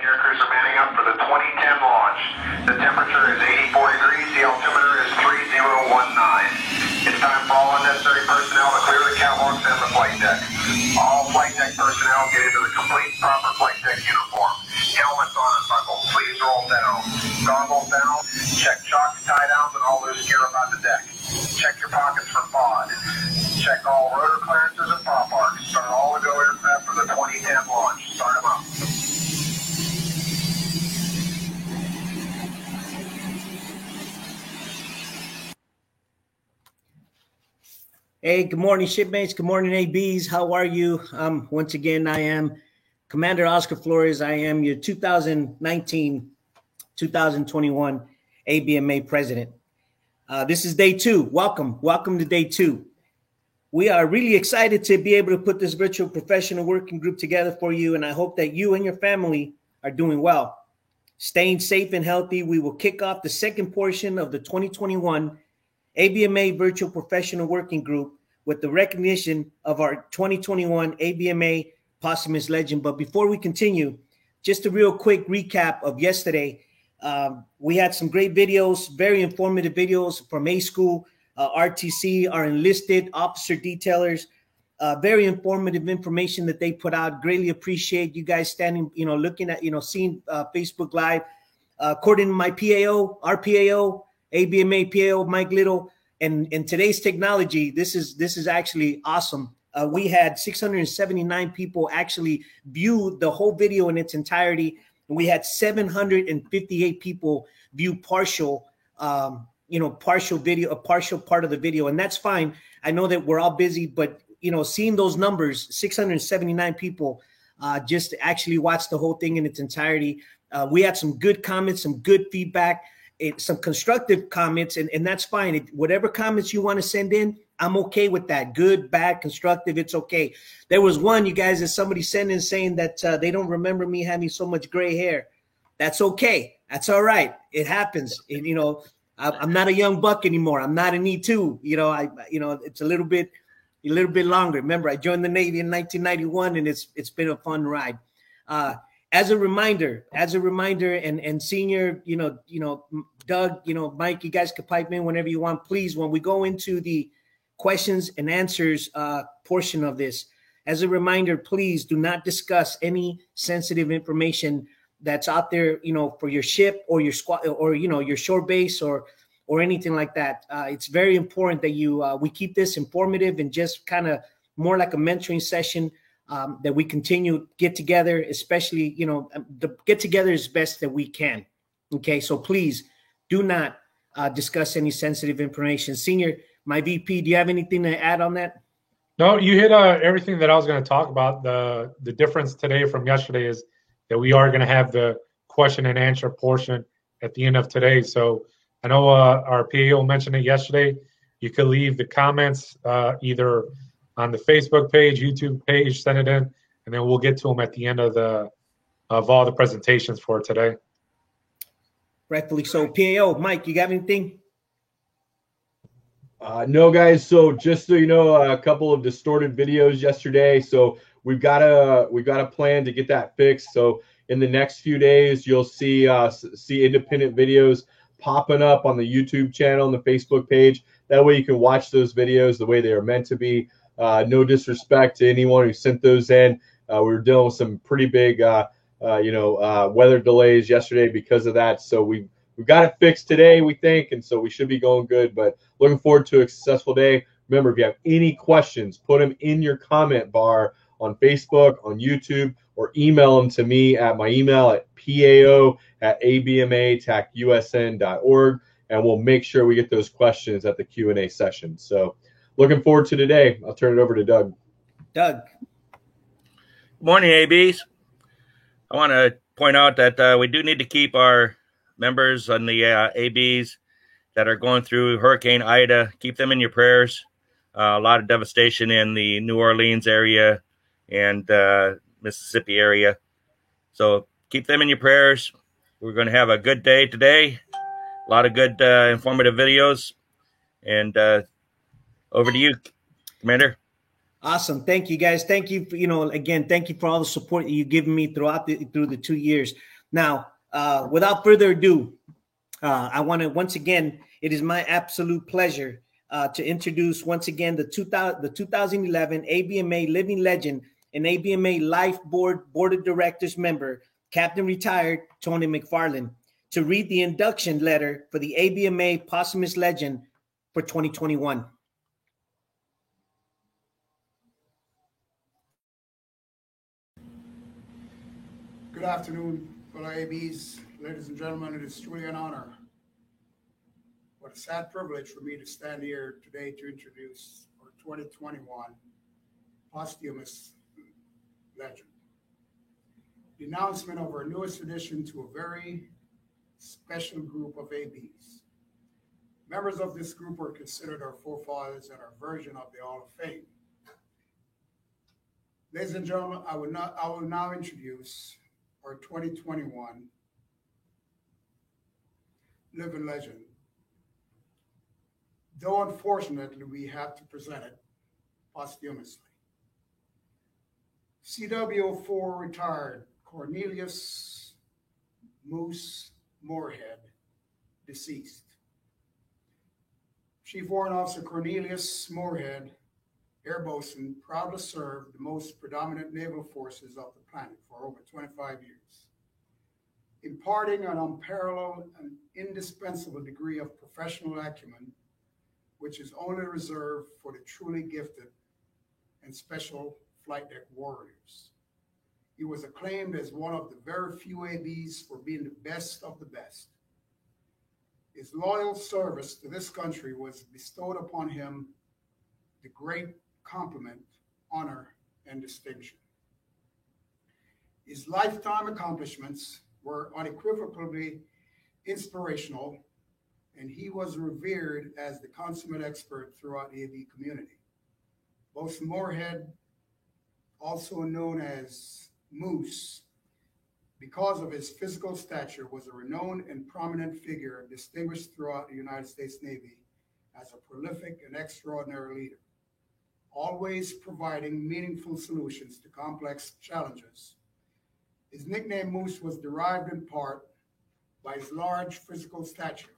Air crews are manning up for the 2010 launch. The temperature is 84 degrees. The altimeter is 3019. It's time for all unnecessary personnel to clear the catwalks and the flight deck. All flight deck personnel get into the complete proper flight deck uniform. Helmets on and buckles. Please roll down. Goggles down. Check chocks, tie downs, and all loose gear about the deck. Check your pockets for FOD. Check all rotor clearances and prop arcs. Start all the go aircraft for the 2010 launch. Start them up. Hey, good morning, shipmates. Good morning, ABs. How are you? Once again, I am Commander Oscar Flores. I am your 2019-2021 ABMA president. This is day 2. Welcome to day 2. We are really excited to be able to put this virtual professional working group together for you, and I hope that you and your family are doing well. Staying safe and healthy, we will kick off the second portion of the 2021 ABMA Virtual Professional Working Group with the recognition of our 2021 ABMA Posthumous Legend. But before we continue, just a real quick recap of yesterday. We had some great videos, very informative videos from A School, RTC, our enlisted officer detailers. Very informative information that they put out. Greatly appreciate you guys standing, looking at, seeing Facebook Live. According to my PAO, our PAO, ABMA PAO, Mike Little, and in today's technology, this is actually awesome. We had 679 people actually view the whole video in its entirety, and we had 758 people view partial video, a partial part of the video, and that's fine. I know that we're all busy, but seeing those numbers, 679 people just actually watched the whole thing in its entirety. We had some good comments, some good feedback. Some constructive comments, and that's fine. Whatever comments you want to send in, I'm okay with that. Good, bad, constructive, it's okay. There was one, you guys, that somebody sent in saying that they don't remember me having so much gray hair. That's okay. That's all right. It happens. I'm not a young buck anymore. I'm not an E2. It's a little bit longer. Remember, I joined the Navy in 1991, and it's been a fun ride. As a reminder, and senior, Doug, Mike, you guys can pipe in whenever you want. Please, when we go into the questions and answers portion of this, as a reminder, please do not discuss any sensitive information that's out there, for your ship or your squad or, your shore base or anything like that. It's very important that we keep this informative and just kind of more like a mentoring session. That we continue get together, especially, the get together is best that we can. Okay, so please do not discuss any sensitive information. Senior, my VP, do you have anything to add on that? No, you hit everything that I was going to talk about. The difference today from yesterday is that we are going to have the question and answer portion at the end of today. So I know our PAO mentioned it yesterday. You could leave the comments either on the Facebook page, YouTube page, send it in, and then we'll get to them at the end of all the presentations for today. Rightfully so. PAO, Mike, you got anything? No, guys. So just so you know, a couple of distorted videos yesterday. So we've got a plan to get that fixed. So in the next few days, you'll see independent videos popping up on the YouTube channel and the Facebook page. That way you can watch those videos the way they are meant to be. No disrespect to anyone who sent those in. We were dealing with some pretty big, weather delays yesterday because of that. So we've got it fixed today, we think, and so we should be going good. But looking forward to a successful day. Remember, if you have any questions, put them in your comment bar on Facebook, on YouTube, or email them to me at my email at pao@abma-usn.org, and we'll make sure we get those questions at the Q&A session. So looking forward to today. I'll turn it over to Doug. Doug. Good morning, ABs. I want to point out that we do need to keep our members on the ABs that are going through Hurricane Ida. Keep them in your prayers. A lot of devastation in the New Orleans area and Mississippi area. So keep them in your prayers. We're going to have a good day today. A lot of good informative videos. And over to you, Commander. Awesome. Thank you, guys. Thank you. Again, thank you for all the support that you've given me through the 2 years. Now, without further ado, I want to once again, it is my absolute pleasure to introduce once again the 2011 ABMA Living Legend and ABMA Life Board of Directors member, Captain Retired Tony McFarland, to read the induction letter for the ABMA Posthumous Legend for 2021. Good afternoon, fellow ABs, ladies and gentlemen. It is truly an honor. What a sad privilege for me to stand here today to introduce our 2021 posthumous legend. The announcement of our newest addition to a very special group of ABs. Members of this group are considered our forefathers and our version of the Hall of Fame. Ladies and gentlemen, I will now introduce our 2021 living legend. Though unfortunately, we have to present it posthumously. CW04 retired Cornelius Moose Moorhead, deceased. Chief Warrant Officer Cornelius Moorhead, Air Bosun, proudly served the most predominant naval forces of the planet for over 25 years, imparting an unparalleled and indispensable degree of professional acumen, which is only reserved for the truly gifted and special flight deck warriors. He was acclaimed as one of the very few ABs for being the best of the best. His loyal service to this country was bestowed upon him the great compliment, honor, and distinction. His lifetime accomplishments were unequivocally inspirational, and he was revered as the consummate expert throughout the AB community. Bosun Moorhead, also known as Moose, because of his physical stature, was a renowned and prominent figure distinguished throughout the United States Navy as a prolific and extraordinary leader, always providing meaningful solutions to complex challenges. His nickname Moose was derived in part by his large physical stature,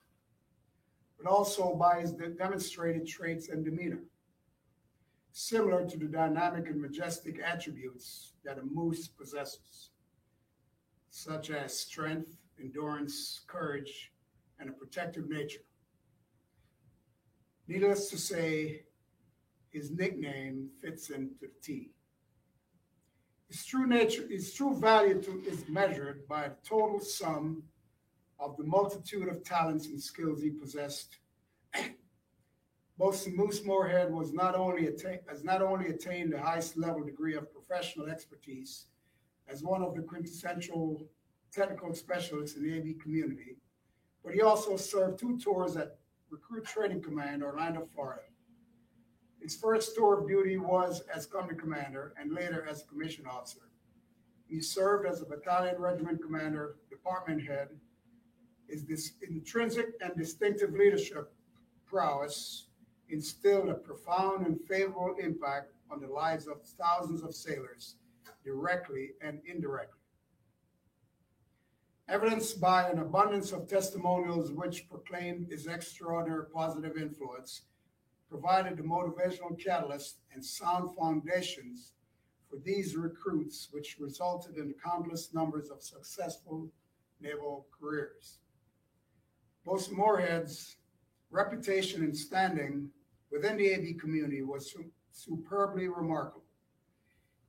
but also by his demonstrated traits and demeanor, similar to the dynamic and majestic attributes that a moose possesses, such as strength, endurance, courage, and a protective nature. Needless to say, his nickname fits into the T. His true value is measured by the total sum of the multitude of talents and skills he possessed. Bosun Moose Moorhead has not only attained the highest level degree of professional expertise as one of the quintessential technical specialists in the AB community, but he also served 2 tours at Recruit Training Command, Orlando, Florida. His first tour of duty was as company commander and later as a commissioned officer. He served as a battalion regiment commander, department head. His intrinsic and distinctive leadership prowess instilled a profound and favorable impact on the lives of thousands of sailors, directly and indirectly. Evidenced by an abundance of testimonials which proclaimed his extraordinary positive influence, provided the motivational catalyst and sound foundations for these recruits, which resulted in countless numbers of successful naval careers. Bosun Moorhead's reputation and standing within the AB community was superbly remarkable.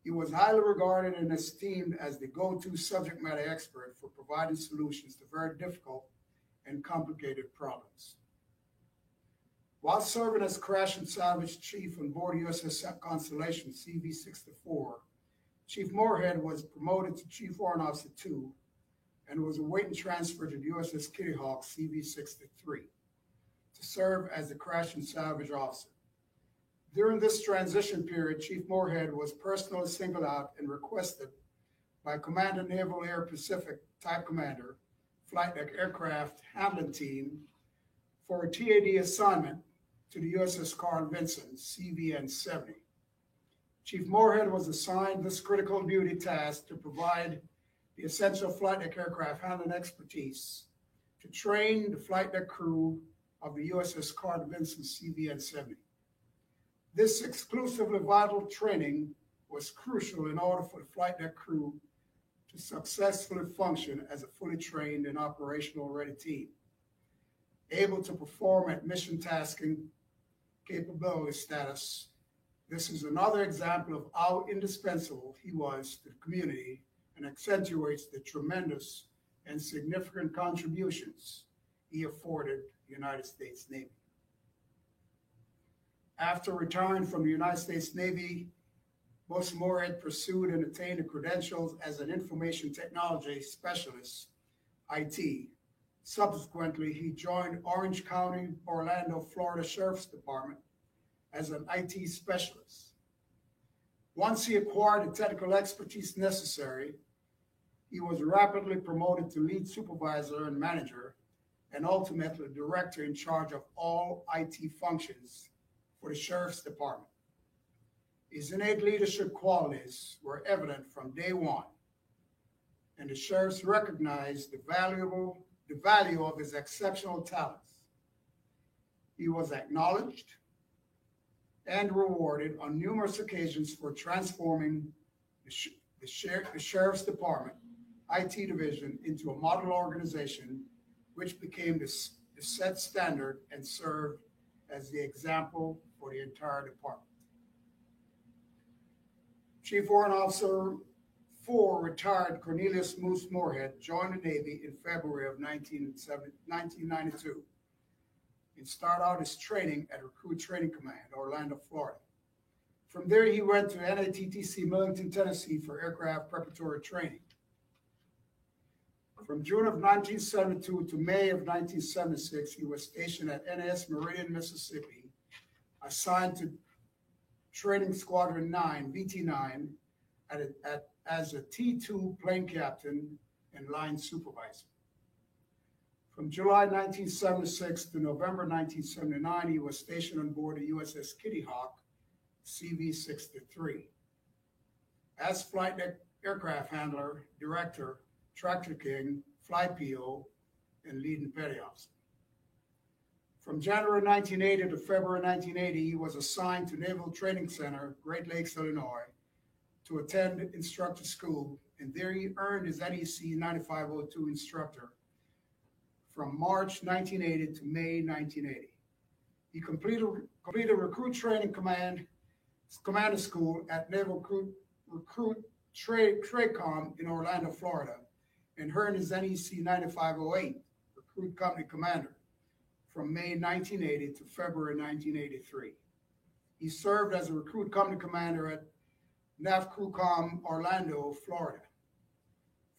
He was highly regarded and esteemed as the go-to subject matter expert for providing solutions to very difficult and complicated problems. While serving as crash and salvage chief on board USS Constellation CV-64, Chief Moorhead was promoted to Chief Warrant Officer 2 and was awaiting transfer to the USS Kitty Hawk CV-63 to serve as the crash and salvage officer. During this transition period, Chief Moorhead was personally singled out and requested by Commander Naval Air Pacific Type Commander, Flight Deck Aircraft Handling Team for a TAD assignment to the USS Carl Vinson CVN-70. Chief Moorhead was assigned this critical duty task to provide the essential flight deck aircraft handling expertise to train the flight deck crew of the USS Carl Vinson CVN-70. This exclusively vital training was crucial in order for the flight deck crew to successfully function as a fully trained and operational ready team, able to perform at mission tasking capability status. This is another example of how indispensable he was to the community and accentuates the tremendous and significant contributions he afforded the United States Navy. After retiring from the United States Navy, Moorhead pursued and attained the credentials as an information technology specialist, IT. Subsequently, he joined Orange County, Orlando, Florida Sheriff's Department as an IT specialist. Once he acquired the technical expertise necessary, he was rapidly promoted to lead supervisor and manager, and ultimately director in charge of all IT functions for the Sheriff's Department. His innate leadership qualities were evident from day one, and the sheriffs recognized the value of his exceptional talents. He was acknowledged and rewarded on numerous occasions for transforming the Sheriff's Department IT division into a model organization, which became the set standard and served as the example for the entire department. Chief Warrant Officer 4 retired Cornelius Moose Moorhead joined the Navy in February of 1992 and started out his training at Recruit Training Command, Orlando, Florida. From there, he went to NATTC Millington, Tennessee for aircraft preparatory training. From June of 1972 to May of 1976, he was stationed at NAS Meridian, Mississippi, assigned to Training Squadron 9, VT9, as a T2 plane captain and line supervisor. From July 1976 to November 1979, he was stationed on board the USS Kitty Hawk, CV-63, as flight deck aircraft handler, director, tractor king, fly PO, and leading petty officer. From January 1980 to February 1980, he was assigned to Naval Training Center, Great Lakes, Illinois, to attend instructor school, and there he earned his NEC 9502 instructor from March 1980 to May 1980. He completed Recruit Training Commander School at Naval Recruit TRACOM in Orlando, Florida, and earned his NEC 9508 Recruit Company Commander from May 1980 to February 1983. He served as a Recruit Company Commander at NAVCRUCOM Orlando, Florida.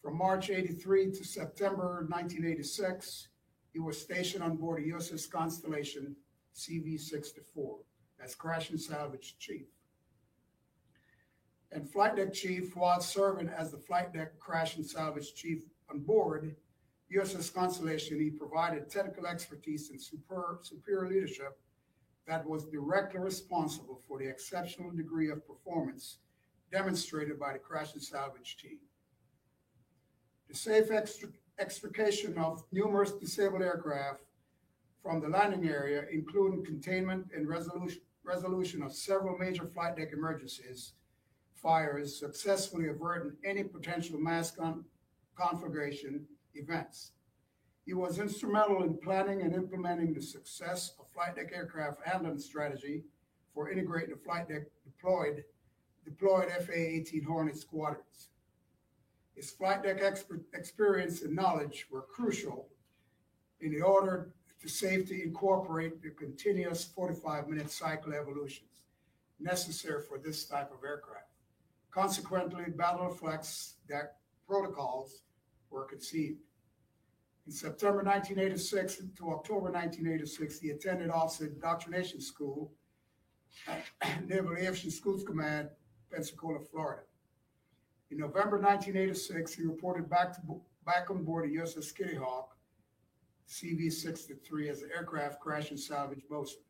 From March 83 to September 1986, he was stationed on board the USS Constellation CV-64 as Crash and Salvage Chief. And Flight Deck Chief, while serving as the Flight Deck Crash and Salvage Chief on board USS Constellation, he provided technical expertise and superior leadership that was directly responsible for the exceptional degree of performance demonstrated by the Crash and Salvage team. The safe extrication of numerous disabled aircraft from the landing area, including containment and resolution of several major flight deck emergencies, fires, successfully averting any potential mass conflagration events. He was instrumental in planning and implementing the success of flight deck aircraft handling strategy for integrating the flight deck deployed FA-18 Hornet squadrons. His flight deck experience and knowledge were crucial in the order to safely incorporate the continuous 45-minute cycle evolutions necessary for this type of aircraft. Consequently, battle flex deck protocols were conceived. In September 1986 to October 1986, he attended Officer Indoctrination School at Naval Aviation Schools Command, Pensacola, Florida. In November 1986, he reported back on board the USS Kitty Hawk, CV-63, as an aircraft crash and salvage bosun.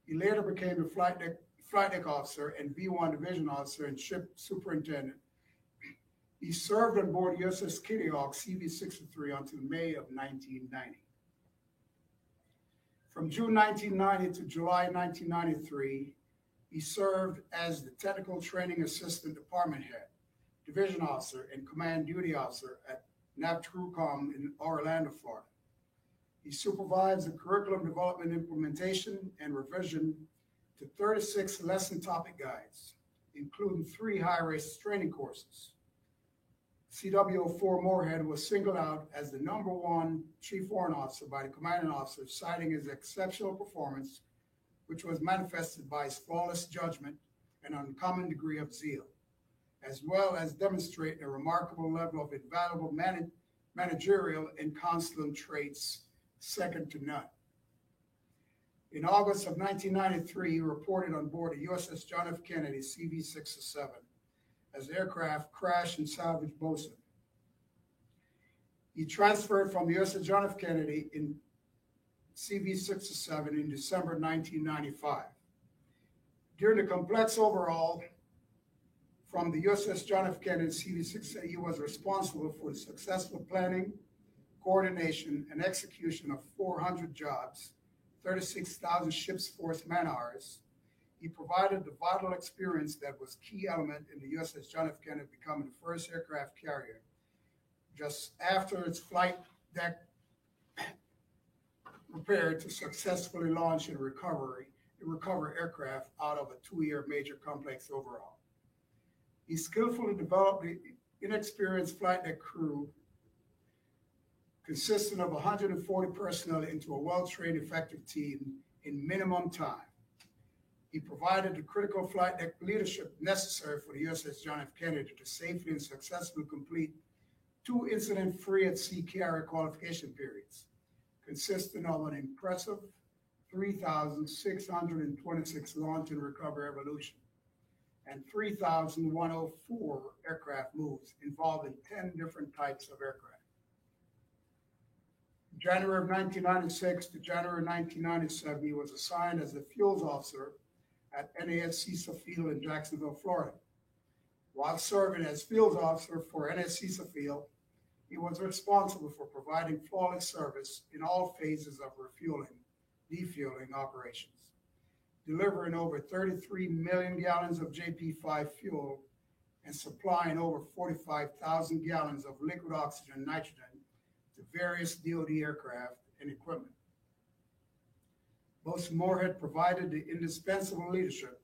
He later became a flight deck officer and V-1 division officer and ship superintendent. He served on board USS Kitty Hawk CV-63 until May of 1990. From June 1990 to July 1993, he served as the Technical Training Assistant Department Head, Division Officer, and Command Duty Officer at NAVTRUCOM in Orlando, Florida. He supervised the curriculum development, implementation, and revision to 36 lesson topic guides, including 3 high-risk training courses. CW04 Moorhead was singled out as the #1 Chief Warrant Officer by the commanding officer, citing his exceptional performance, which was manifested by his flawless judgment and uncommon degree of zeal, as well as demonstrating a remarkable level of invaluable managerial and consular traits second to none. In August of 1993, he reported on board the USS John F. Kennedy CV-607 as the aircraft crashed and salvaged bosun. He transferred from the USS John F. Kennedy in CV-607 in December 1995. During the complex overhaul from the USS John F. Kennedy CV-607, he was responsible for the successful planning, coordination, and execution of 400 jobs, 36,000 ship's force man-hours. He provided the vital experience that was key element in the USS John F. Kennedy becoming the first aircraft carrier just after its flight deck prepared to successfully launch and recover aircraft out of a 2-year major complex overhaul. He skillfully developed the inexperienced flight deck crew consisting of 140 personnel into a well-trained, effective team in minimum time. He provided the critical flight deck leadership necessary for the USS John F. Kennedy to safely and successfully complete 2 incident-free at sea carrier qualification periods, consisting of an impressive 3,626 launch and recover evolution and 3,104 aircraft moves involving 10 different types of aircraft. January of 1996 to January 1997, he was assigned as the fuels officer at NAS Cecil Field in Jacksonville, Florida. While serving as field officer for NAS Cecil Field, he was responsible for providing flawless service in all phases of refueling, defueling operations, delivering over 33 million gallons of JP5 fuel and supplying over 45,000 gallons of liquid oxygen and nitrogen to various DoD aircraft and equipment. Bosun Moorhead provided the indispensable leadership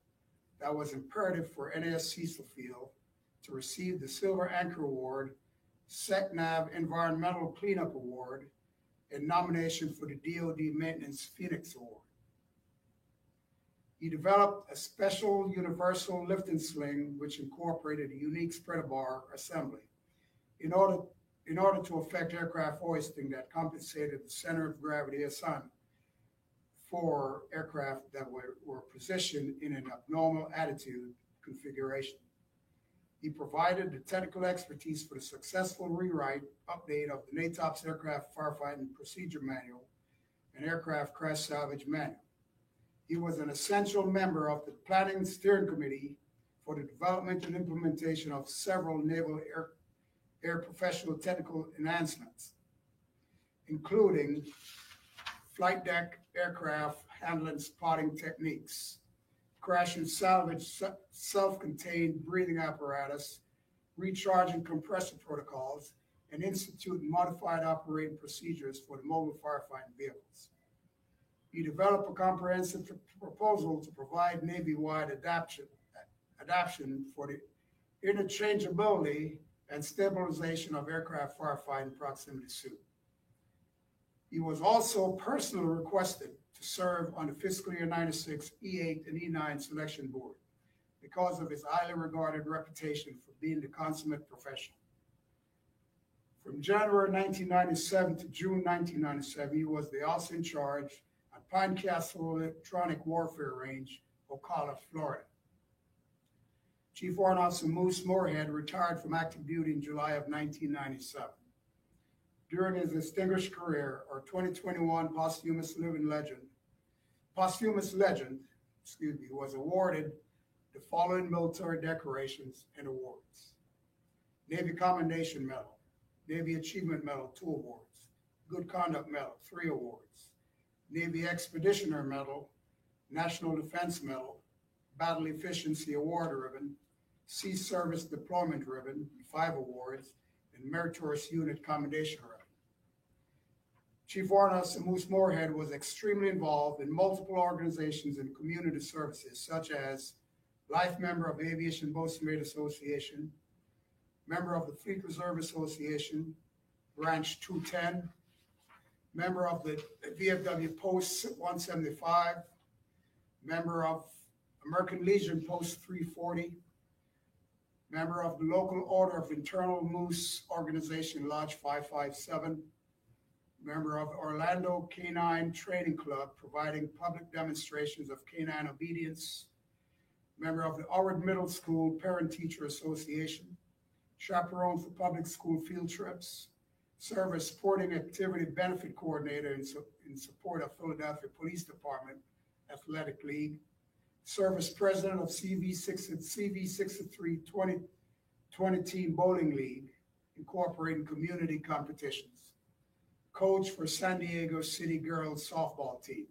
that was imperative for NAS Cecil Field to receive the Silver Anchor Award, SECNAV Environmental Cleanup Award, and nomination for the DoD Maintenance Phoenix Award. He developed a special universal lifting sling which incorporated a unique spreader bar assembly in order to effect aircraft hoisting that compensated the center of gravity assignment for aircraft that were positioned in an abnormal attitude configuration. He provided the technical expertise for the successful rewrite, update of the NATOPS Aircraft Firefighting Procedure Manual and Aircraft Crash Salvage Manual. He was an essential member of the Planning Steering Committee for the development and implementation of several naval air professional technical enhancements, including flight deck aircraft handling spotting techniques, crash and salvage self-contained breathing apparatus, recharging compressor protocols, and instituting modified operating procedures for the mobile firefighting vehicles. He developed a comprehensive proposal to provide Navy-wide adaptation for the interchangeability and stabilization of aircraft firefighting proximity suit. He was also personally requested to serve on the fiscal year 96 E8 and E9 selection board because of his highly regarded reputation for being the consummate professional. From January 1997 to June 1997, he was the officer in charge at Pine Castle Electronic Warfare Range, Ocala, Florida. Chief Warrant Officer Moose Moorhead retired from active duty in July of 1997. During his distinguished career, our 2021 posthumous legend, was awarded the following military decorations and awards. Navy Commendation Medal, Navy Achievement Medal, 2 awards, Good Conduct Medal, 3 awards, Navy Expeditioner Medal, National Defense Medal, Battle Efficiency Award Ribbon, Sea Service Deployment Ribbon, 5 awards, and Meritorious Unit Commendation Ribbon. Chief Warrant Officer Moose Moorhead was extremely involved in multiple organizations and community services, such as life member of Aviation Boatswain Association, member of the Fleet Reserve Association, Branch 210, member of the VFW Post 175, member of American Legion Post 340, member of the local Order of Internal Moose Organization Lodge 557, member of Orlando Canine Training Club, providing public demonstrations of canine obedience, member of the Howard Middle School Parent-Teacher Association, chaperone for public school field trips, serve as sporting activity benefit coordinator in support of Philadelphia Police Department Athletic League, serve as president of CV63 20 Team Bowling League, incorporating community competitions, coach for San Diego City Girls softball team.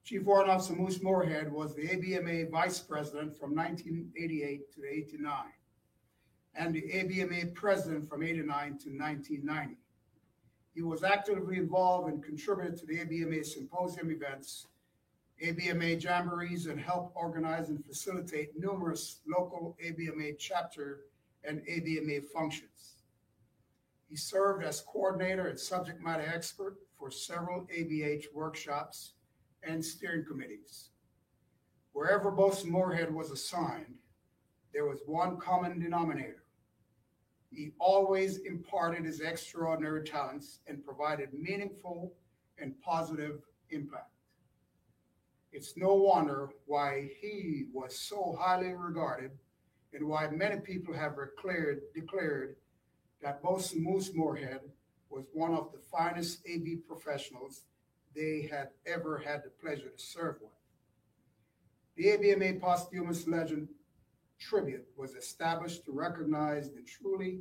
Chief Warrant Officer Moose Moorhead was the ABMA vice president from 1988 to 89, and the ABMA president from 89 to 1990. He was actively involved and contributed to the ABMA symposium events, ABMA jamborees, and helped organize and facilitate numerous local ABMA chapter and ABMA functions. He served as coordinator and subject matter expert for several ABH workshops and steering committees. Wherever Boatswain Moorhead was assigned, there was one common denominator. He always imparted his extraordinary talents and provided meaningful and positive impact. It's no wonder why he was so highly regarded and why many people have declared that Boatswain Moose Moorhead was one of the finest AB professionals they had ever had the pleasure to serve with. The ABMA Posthumous Legend Tribute was established to recognize the truly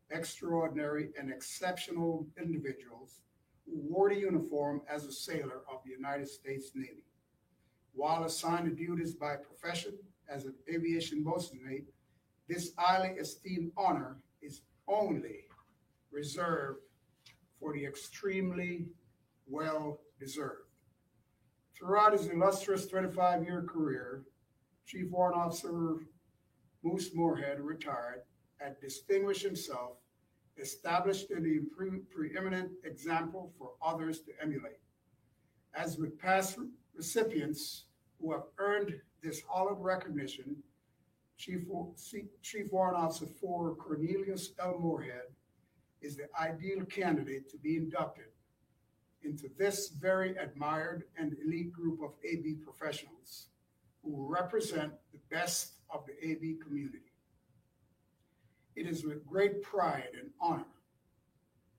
extraordinary and exceptional individuals who wore the uniform as a sailor of the United States Navy. While assigned to duties by profession as an aviation boatswain, this highly esteemed honor is only reserved for the extremely well-deserved. Throughout his illustrious 25-year career, Chief Warrant Officer Moose Moorhead retired had distinguished himself, established a preeminent example for others to emulate. As with past recipients who have earned this honored recognition, Chief Warrant Officer 4 Cornelius L. Moorhead is the ideal candidate to be inducted into this very admired and elite group of AB professionals who represent the best of the AB community. It is with great pride and honor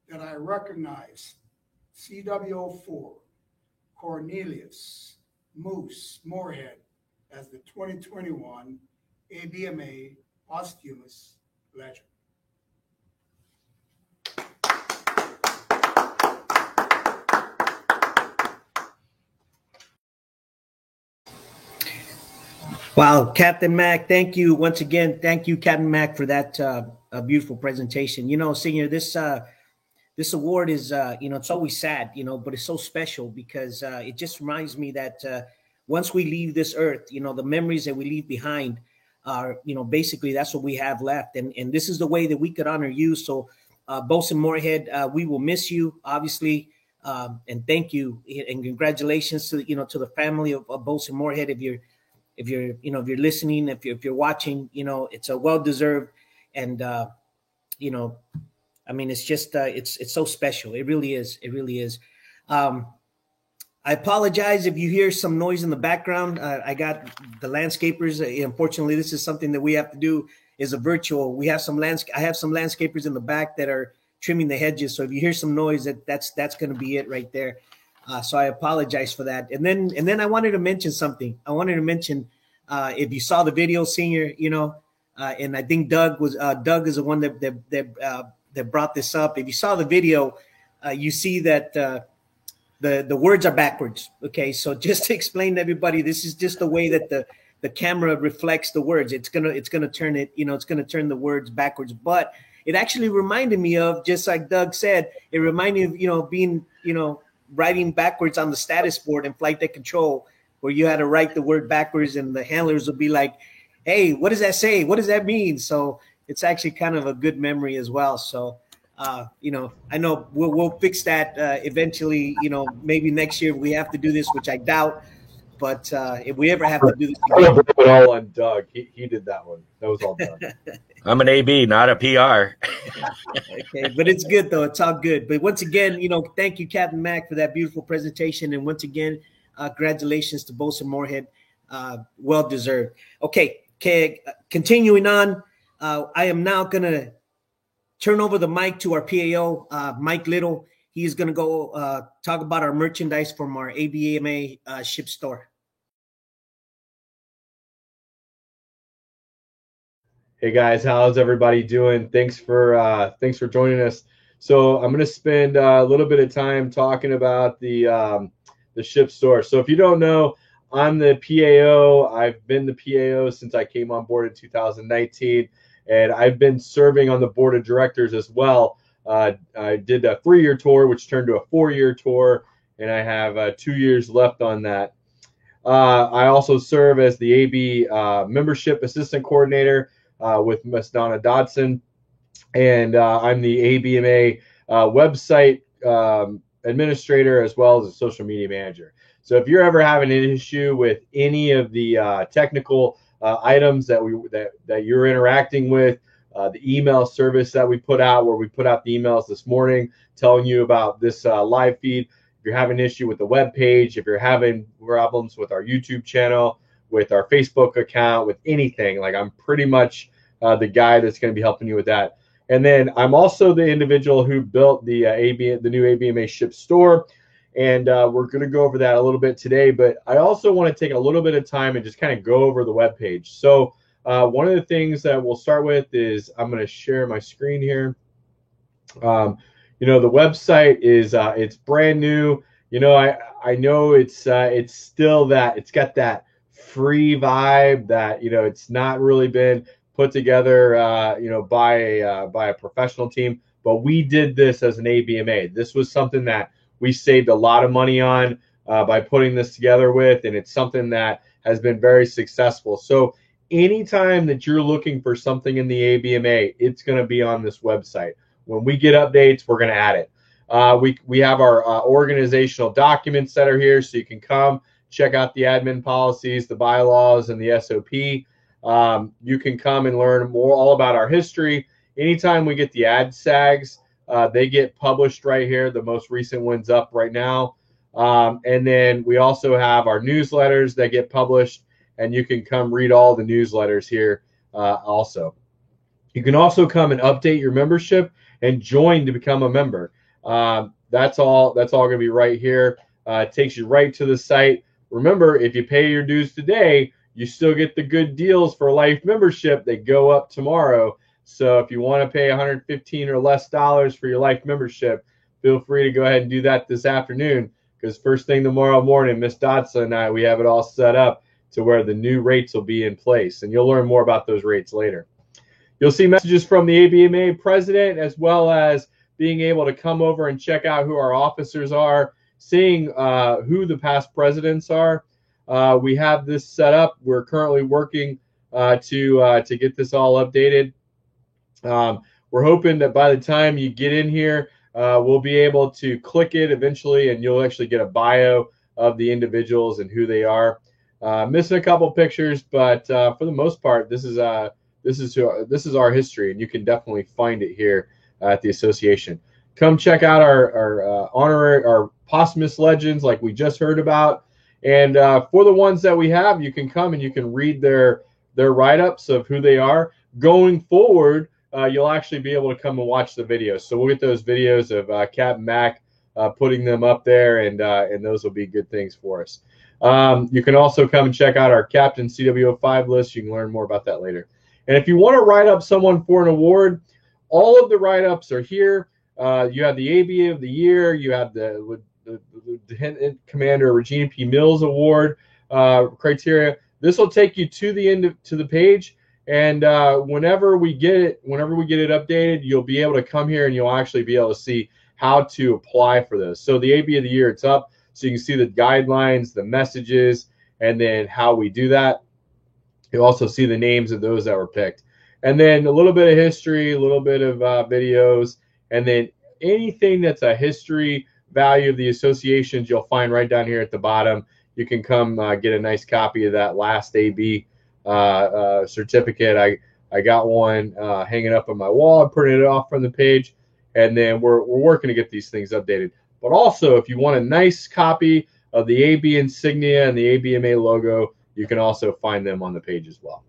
that I recognize CWO4 Cornelius Moose Moorhead as the 2021 ABMA Posthumous Legend. Wow, Captain Mack, thank you once again. Thank you, Captain Mack, for that beautiful presentation. You know, Senior, this award is, it's always sad, but it's so special because it just reminds me that once we leave this earth, the memories that we leave behind are, basically that's what we have left. And this is the way that we could honor you. So, Boatswain Moorhead, we will miss you, obviously, and thank you and congratulations to to the family of Boatswain Moorhead. If you're listening, if you're watching, it's a well-deserved, and it's just it's so special. It really is. It really is. I apologize if you hear some noise in the background. I got the landscapers. Unfortunately, this is something that we have to do is a virtual. We have I have some landscapers in the back that are trimming the hedges. So if you hear some noise, that's going to be it right there. So I apologize for that. And then I wanted to mention something. I wanted to mention if you saw the video, Senior, and I think Doug is the one that brought this up. If you saw the video, you see that the words are backwards. Okay, so just to explain to everybody, this is just the way that the camera reflects the words. It's gonna turn it, it's gonna turn the words backwards. But it actually reminded me of, just like Doug said, it reminded me of being writing backwards on the status board in flight deck control, where you had to write the word backwards, and the handlers would be like, "Hey, what does that say? What does that mean?" So it's actually kind of a good memory as well. So, I know we'll fix that eventually. Maybe next year we have to do this, which I doubt. But if we ever have to do this again, I'm gonna put it all on Doug. He did that one. That was all Doug. I'm an AB, not a PR. Okay, but it's good though. It's all good. But once again, thank you, Captain Mack, for that beautiful presentation. And once again, congratulations to Bosun Moorhead. Well deserved. Okay, continuing on. I am now gonna turn over the mic to our PAO, Mike Little. He is going to go talk about our merchandise from our ABMA ship store. Hey guys, how's everybody doing? Thanks for joining us. So I'm going to spend a little bit of time talking about the ship store. So if you don't know, I'm the PAO. I've been the PAO since I came on board in 2019, and I've been serving on the board of directors as well. I did a 3-year tour, which turned to a 4-year tour, and I have 2 years left on that. I also serve as the AB membership assistant coordinator with Miss Donna Dodson, and I'm the ABMA website administrator as well as a social media manager. So if you're ever having an issue with any of the technical items that you're interacting with, the email service that we put out, where we put out the emails this morning telling you about this live feed. If you're having an issue with the web page, if you're having problems with our YouTube channel, with our Facebook account, with anything, like, I'm pretty much the guy that's going to be helping you with that. And then I'm also the individual who built the new ABMA ship store, and we're going to go over that a little bit today. But I also want to take a little bit of time and just kind of go over the web page. So one of the things that we'll start with is I'm going to share my screen here. The website is it's brand new. I know it's still that it's got that free vibe that it's not really been put together by a professional team. But we did this as an ABMA. This was something that we saved a lot of money on by putting this together with, and it's something that has been very successful. So anytime that you're looking for something in the ABMA, it's going to be on this website. When we get updates, we're going to add it. We have our organizational documents that are here, so you can come check out the admin policies, the bylaws, and the SOP. You can come and learn more all about our history. Anytime we get the ad sags, they get published right here. The most recent one's up right now. And then we also have our newsletters that get published, and you can come read all the newsletters here also. You can also come and update your membership and join to become a member. That's all going to be right here. It takes you right to the site. Remember, if you pay your dues today, you still get the good deals for life membership. They go up tomorrow. So if you want to pay $115 or less for your life membership, feel free to go ahead and do that this afternoon, because first thing tomorrow morning, Miss Dodson and I, we have it all set up to where the new rates will be in place, and you'll learn more about those rates later. You'll see messages from the ABMA president, as well as being able to come over and check out who our officers are, seeing who the past presidents are. We have this set up. We're currently working to get this all updated. We're hoping that by the time you get in here, we'll be able to click it eventually, and you'll actually get a bio of the individuals and who they are. Missing a couple pictures, but for the most part, this is our history, and you can definitely find it here at the association. Come check out our honorary, our posthumous legends, like we just heard about, and for the ones that we have, you can come and you can read their write-ups of who they are. Going forward, you'll actually be able to come and watch the videos. So we'll get those videos of Captain Mack putting them up there, and those will be good things for us. You can also come and check out our Captain CW05 list. You can learn more about that later. And if you want to write up someone for an award, all of the write-ups are here. You have the ABA of the Year. You have the Lieutenant Commander Regina P. Mills Award criteria. This will take you to the end to the page. And whenever we get it updated, you'll be able to come here and you'll actually be able to see how to apply for this. So the ABA of the Year, it's up, so you can see the guidelines, the messages, and then how we do that. You'll also see the names of those that were picked. And then a little bit of history, a little bit of videos, and then anything that's a history value of the associations, you'll find right down here at the bottom. You can come get a nice copy of that last AB certificate. I got one hanging up on my wall. I printed it off from the page, and then we're working to get these things updated. But also, if you want a nice copy of the AB insignia and the ABMA logo, you can also find them on the page as well.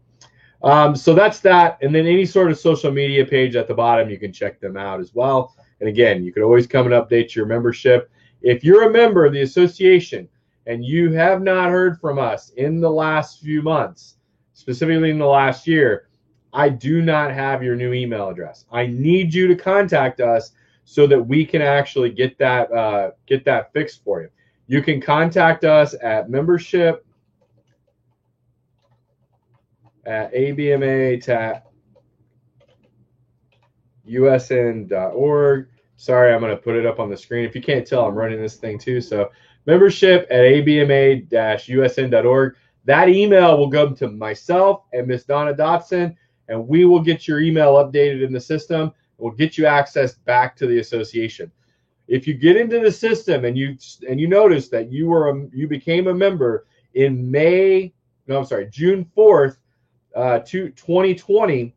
So that's that. And then any sort of social media page at the bottom, you can check them out as well. And again, you can always come and update your membership. If you're a member of the association and you have not heard from us in the last few months, specifically in the last year, I do not have your new email address. I need you to contact us so that we can actually get that fixed for you. You can contact us at membership@abma-usn.org. Sorry, I'm going to put it up on the screen. If you can't tell, I'm running this thing too. So membership@abma-usn.org. That email will go to myself and Miss Donna Dotson, and we will get your email updated in the system. We'll get you access back to the association. If you get into the system and you notice that you became a member in June 4th, 2020,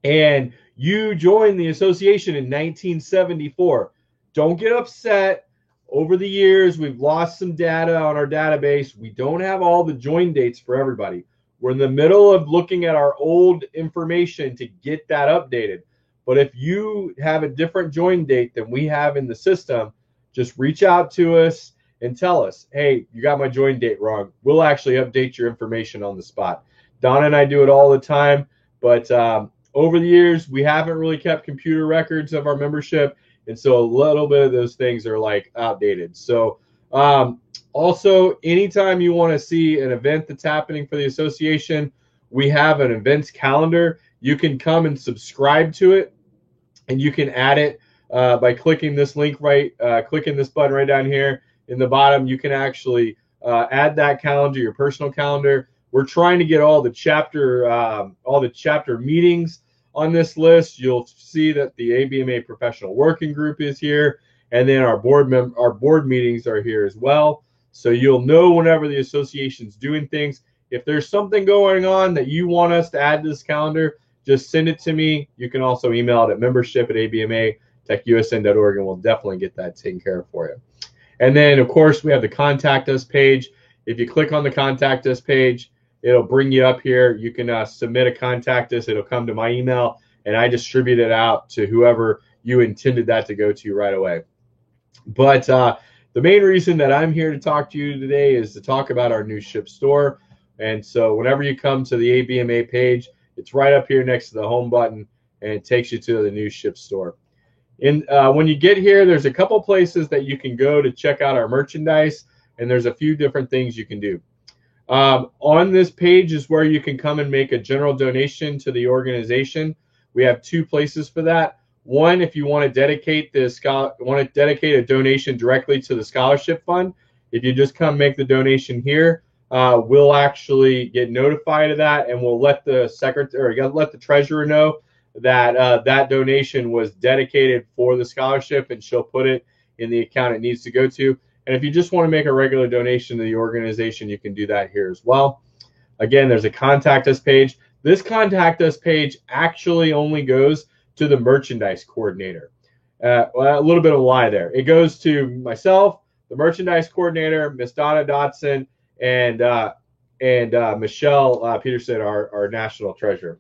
and you joined the association in 1974, don't get upset. Over the years, we've lost some data on our database. We don't have all the join dates for everybody. We're in the middle of looking at our old information to get that updated. But if you have a different join date than we have in the system, just reach out to us and tell us, hey, you got my join date wrong. We'll actually update your information on the spot. Donna and I do it all the time, but over the years, we haven't really kept computer records of our membership, and so a little bit of those things are like outdated. So also, anytime you want to see an event that's happening for the association, we have an events calendar. You can come and subscribe to it, and you can add it by clicking this link clicking this button right down here in the bottom. You can actually add that calendar, your personal calendar. We're trying to get all the chapter meetings on this list. You'll see that the ABMA Professional Working Group is here, and then our board meetings are here as well. So you'll know whenever the association's doing things. If there's something going on that you want us to add to this calendar, just send it to me. You can also email it at membership@abma-usn.org, and we'll definitely get that taken care of for you. And then, of course, we have the Contact Us page. If you click on the Contact Us page, it'll bring you up here. You can submit a Contact Us. It'll come to my email, and I distribute it out to whoever you intended that to go to right away. But the main reason that I'm here to talk to you today is to talk about our new ship store. And so whenever you come to the ABMA page, it's right up here next to the home button, and it takes you to the new ship store. When you get here, there's a couple places that you can go to check out our merchandise, and there's a few different things you can do. On this page is where you can come and make a general donation to the organization. We have two places for that. One, if you want to dedicate a donation directly to the scholarship fund, if you just come make the donation here, we'll actually get notified of that, and we'll let the treasurer know that that donation was dedicated for the scholarship, and she'll put it in the account it needs to go to. And if you just want to make a regular donation to the organization, you can do that here as well. Again, there's a Contact Us page. This Contact Us page actually only goes to the merchandise coordinator. A little bit of a lie there. It goes to myself, the merchandise coordinator, Miss Donna Dotson, and Michelle Peterson, our national treasurer,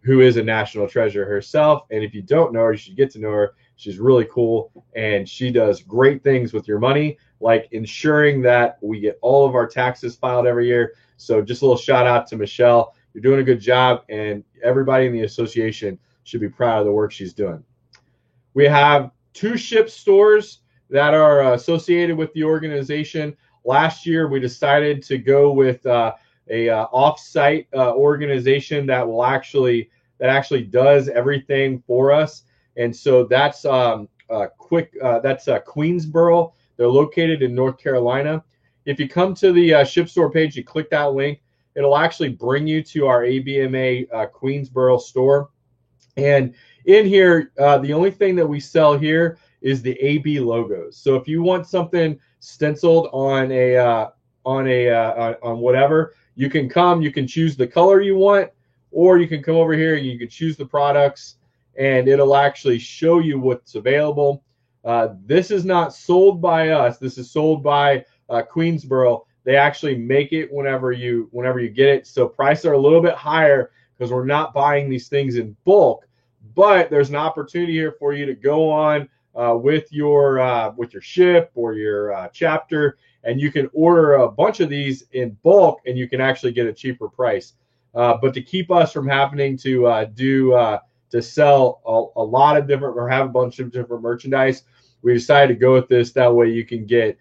who is a national treasurer herself. And if you don't know her, you should get to know her. She's really cool, and she does great things with your money, like ensuring that we get all of our taxes filed every year. So just a little shout out to Michelle. You're doing a good job, and everybody in the association should be proud of the work she's doing. We have 2 ship stores that are associated with the organization. Last year, we decided to go with a off-site organization that actually does everything for us, and so that's Queensboro. They're located in North Carolina. If you come to the ship store page, you click that link, it'll actually bring you to our ABMA Queensboro store. And in here, the only thing that we sell here is the AB logos. So if you want something stenciled on whatever, you can come. You can choose the color you want, or you can come over here and you can choose the products, and it'll actually show you what's available. This is not sold by us. This is sold by Queensboro. They actually make it whenever you get it. So prices are a little bit higher because we're not buying these things in bulk. But there's an opportunity here for you to go on with your ship or your chapter, and you can order a bunch of these in bulk, and you can actually get a cheaper price. But to keep us from having to sell a lot of different or have a bunch of different merchandise, we decided to go with this. That way you can get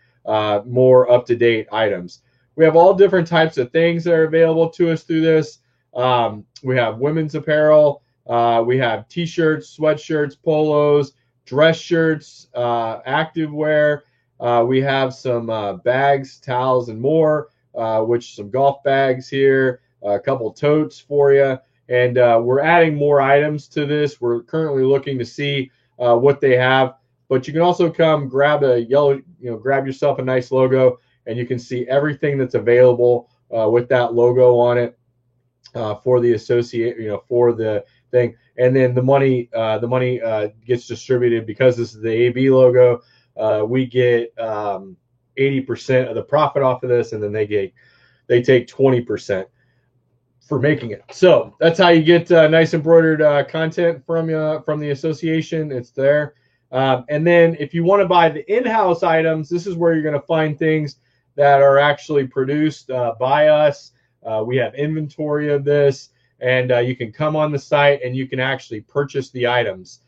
more up-to-date items. We have all different types of things that are available to us through this. We have women's apparel. We have T-shirts, sweatshirts, polos, dress shirts, activewear. We have some bags, towels, and more, which some golf bags here, a couple totes for you. And we're adding more items to this. We're currently looking to see what they have. But you can also come grab grab yourself a nice logo, and you can see everything that's available with that logo on it for the for the thing. And then the money gets distributed because this is the AB logo. We get 80% of the profit off of this, and then they take 20% for making it. So that's how you get nice embroidered content from the association. It's there. And then if you want to buy the in-house items, this is where you're going to find things that are actually produced by us. We have inventory of this, and you can come on the site and you can actually purchase the items.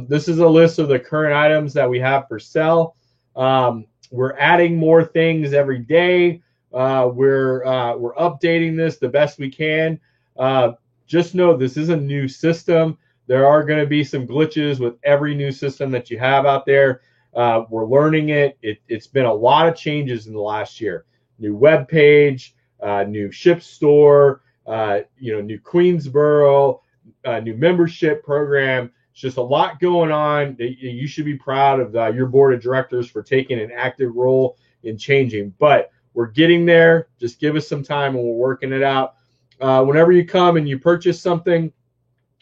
This is a list of the current items that we have for sale. We're adding more things every day. We're updating this the best we can. Just know this is a new system. There are going to be some glitches with every new system that you have out there. We're learning it. It's been a lot of changes in the last year. New web page, new ship store, new Queensboro, new membership program. It's just a lot going on. You should be proud of your board of directors for taking an active role in changing. But we're getting there. Just give us some time, and we're working it out. Whenever you come and you purchase something,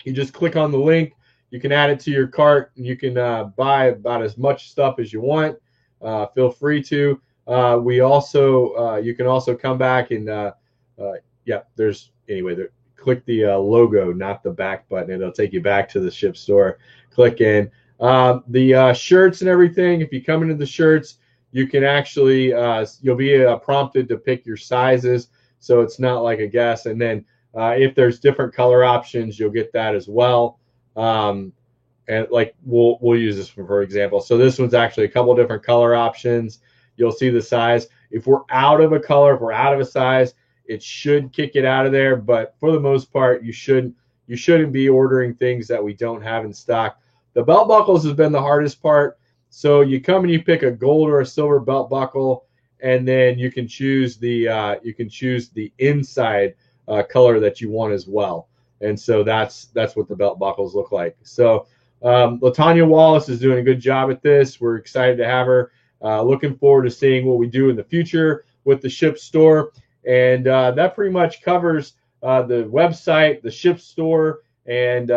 you just click on the link. You can add it to your cart, and you can buy about as much stuff as you want. Feel free to. You can also come back and click the logo, not the back button. It'll take you back to the ship store. Click in the shirts and everything. If you come into the shirts, you can actually you'll be prompted to pick your sizes, so it's not like a guess. And then if there's different color options, you'll get that as well. And like we'll use this for example. So this one's actually a couple different color options. You'll see the size. If we're out of a color, if we're out of a size, it should kick it out of there. But for the most part, you shouldn't be ordering things that we don't have in stock. The belt buckles has been the hardest part. So you come and you pick a gold or a silver belt buckle, and then you can choose the inside color that you want as well. And so that's what the belt buckles look like. So LaTanya Wallace is doing a good job at this. We're excited to have her. Looking forward to seeing what we do in the future with the ship store. And that pretty much covers the website, the ship store, and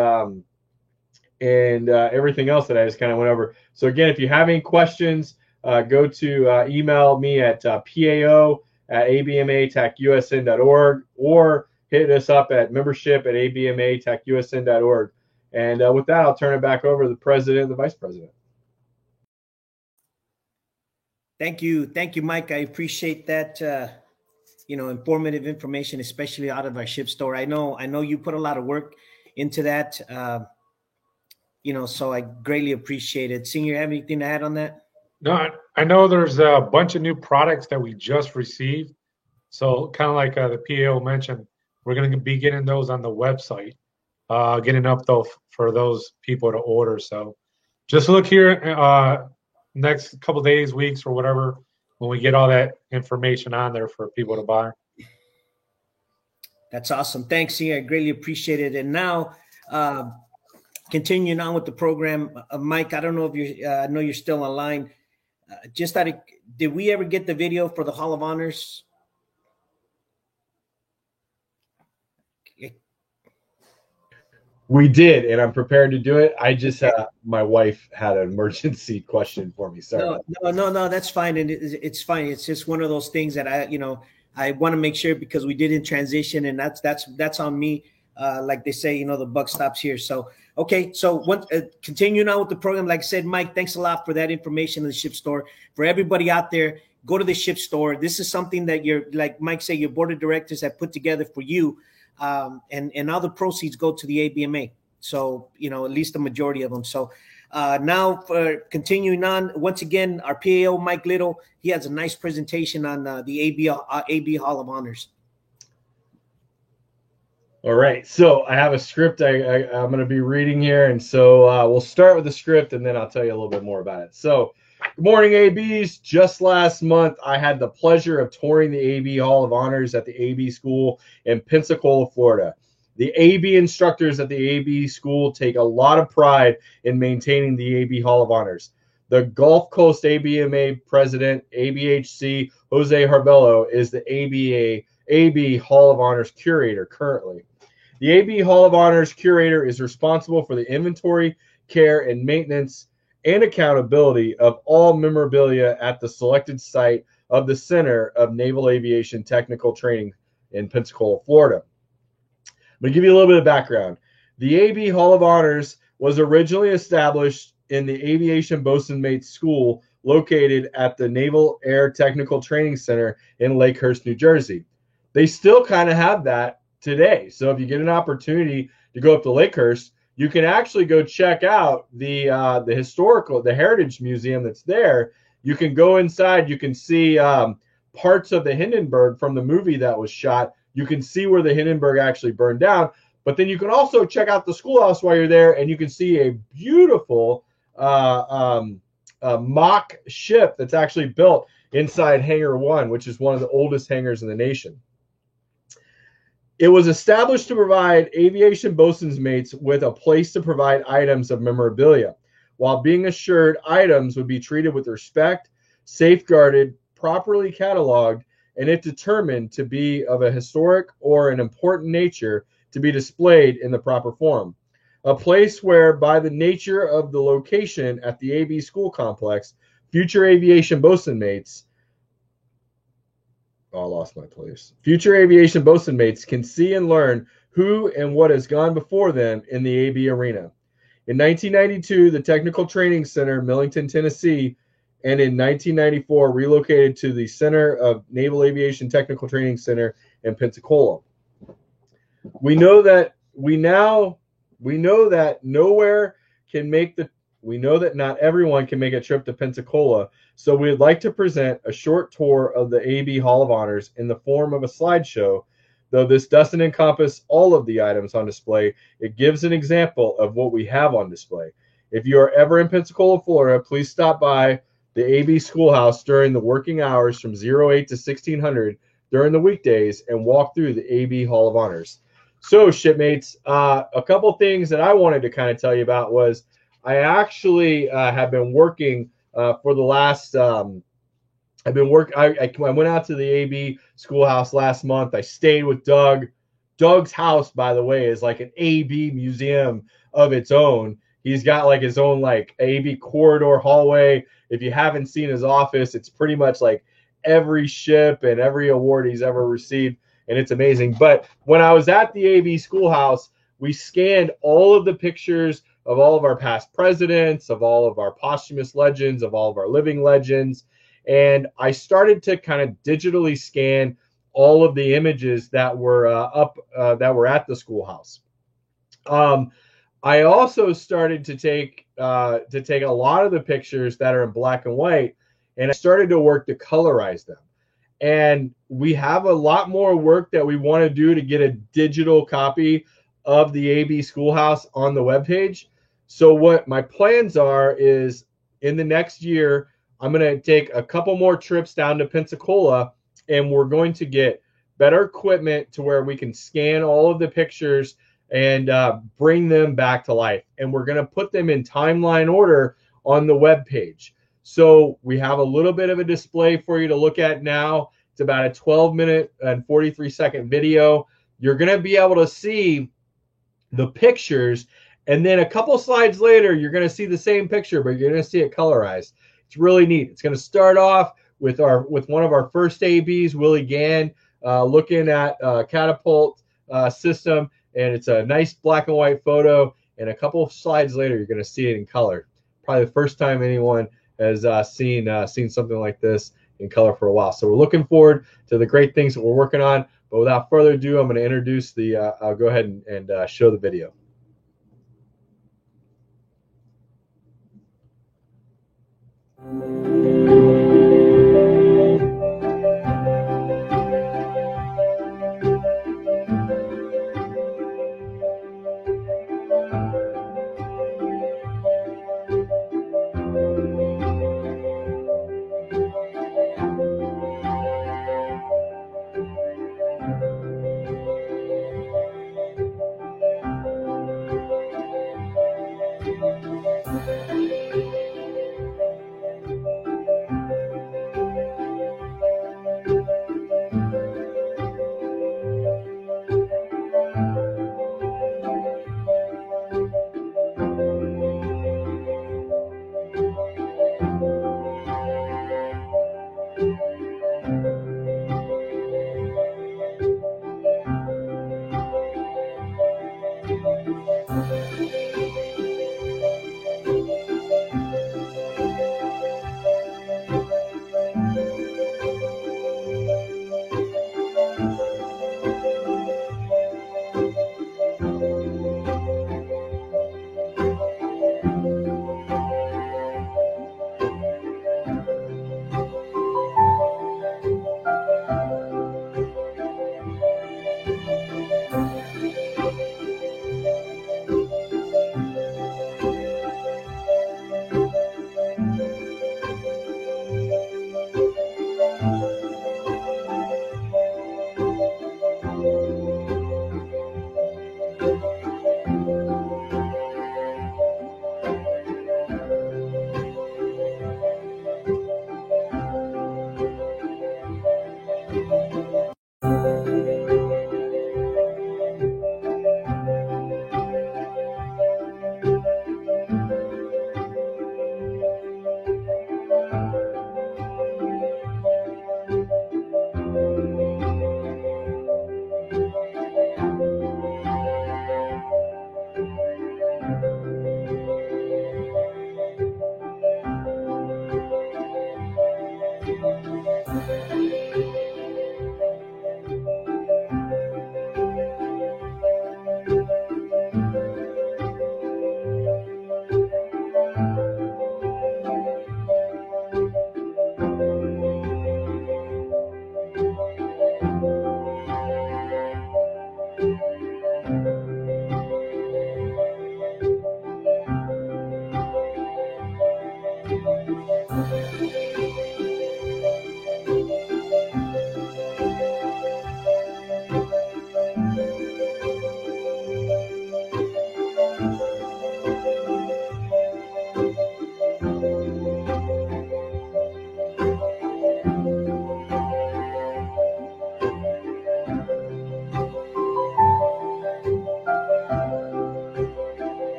everything else that I just kind of went over. So again, if you have any questions, go to email me at pao@abmatacusn.org or hit us up at membership@abmatacusn.org. And with that, I'll turn it back over to the president and the vice president. Thank you, Mike. I appreciate that informative information, especially out of our ship store. I know you put a lot of work into that. So I greatly appreciate it. Senior, have anything to add on that? No, I know there's a bunch of new products that we just received. So kind of like the PAO mentioned, we're going to be getting those on the website, getting up for those people to order. So just look here next couple days, weeks, or whatever, when we get all that information on there for people to buy. That's awesome. Thanks, Senior. I greatly appreciate it. And now, continuing on with the program, Mike, I don't know if I know you're still online. Did we ever get the video for the Hall of Honors? We did, and I'm prepared to do it. I just my wife had an emergency question for me. Sorry. No, that's fine, and it's fine. It's just one of those things that I want to make sure, because we did in transition, and that's on me. Like they say, the buck stops here. So okay, so continuing on with the program, like I said, Mike, thanks a lot for that information in the ship store. For everybody out there, go to the ship store. This is something that like Mike said, your board of directors have put together for you. And all the proceeds go to the ABMA. So, at least the majority of them. So now for continuing on, once again, our PAO, Mike Little, he has a nice presentation on the AB Hall of Honors. All right. So I have a script I'm going to be reading here. And so we'll start with the script, and then I'll tell you a little bit more about it. So good morning, ABs. Just last month, I had the pleasure of touring the AB Hall of Honors at the AB School in Pensacola, Florida. The AB instructors at the AB School take a lot of pride in maintaining the AB Hall of Honors. The Gulf Coast ABMA president, ABHC Jose Harbello, is the AB Hall of Honors curator currently. The AB Hall of Honors curator is responsible for the inventory, care, and maintenance and accountability of all memorabilia at the selected site of the Center of Naval Aviation Technical Training in Pensacola, Florida. I'm going to give you a little bit of background. The AB Hall of Honors was originally established in the Aviation Bosun Mates School located at the Naval Air Technical Training Center in Lakehurst, New Jersey. They still kind of have that today. So if you get an opportunity to go up to Lakehurst, you can actually go check out the Heritage Museum that's there. You can go inside. You can see parts of the Hindenburg from the movie that was shot. You can see where the Hindenburg actually burned down. But then you can also check out the schoolhouse while you're there, and you can see a beautiful mock ship that's actually built inside Hangar 1, which is one of the oldest hangars in the nation. It was established to provide aviation bosun's mates with a place to provide items of memorabilia, while being assured items would be treated with respect, safeguarded, properly cataloged, and if determined to be of a historic or an important nature, to be displayed in the proper form. A place where, by the nature of the location at the AB school complex, future aviation bosun mates Future aviation bosun mates can see and learn who and what has gone before them in the AB arena. In 1992, the Technical Training Center, Millington, Tennessee, and in 1994, relocated to the Center of Naval Aviation Technical Training Center in Pensacola. We know that not everyone can make a trip to Pensacola, so we'd like to present a short tour of the AB Hall of Honors in the form of a slideshow. Though this doesn't encompass all of the items on display, it gives an example of what we have on display. If you are ever in Pensacola, Florida, please stop by the AB Schoolhouse during the working hours from 08 to 1600 during the weekdays and walk through the AB Hall of Honors. So, shipmates, a couple things that I wanted to kind of tell you about was I actually have been working for the last I went out to the AB Schoolhouse last month. I stayed with Doug. Doug's house, by the way, is like an AB museum of its own. He's got like his own like AB corridor hallway. If you haven't seen his office, it's pretty much like every ship and every award he's ever received, and it's amazing. But when I was at the AB Schoolhouse, we scanned all of the pictures of all of our past presidents, of all of our posthumous legends, of all of our living legends. And I started to kind of digitally scan all of the images that were that were at the schoolhouse. I also started to take a lot of the pictures that are in black and white, and I started to work to colorize them. And we have a lot more work that we want to do to get a digital copy of the AB Schoolhouse on the webpage. So what my plans are is in the next year, I'm going to take a couple more trips down to Pensacola, and we're going to get better equipment to where we can scan all of the pictures and bring them back to life. And we're going to put them in timeline order on the webpage. So we have a little bit of a display for you to look at now. It's about a 12-minute and 43-second video. You're going to be able to see the pictures, and then a couple slides later, you're going to see the same picture, but you're going to see it colorized. It's really neat. It's going to start off with one of our first ABs, Willie Gann, looking at catapult system, and it's a nice black and white photo. And a couple of slides later, you're going to see it in color. Probably the first time anyone has seen something like this in color for a while. So we're looking forward to the great things that we're working on. But without further ado, I'm going to introduce I'll go ahead and show the video.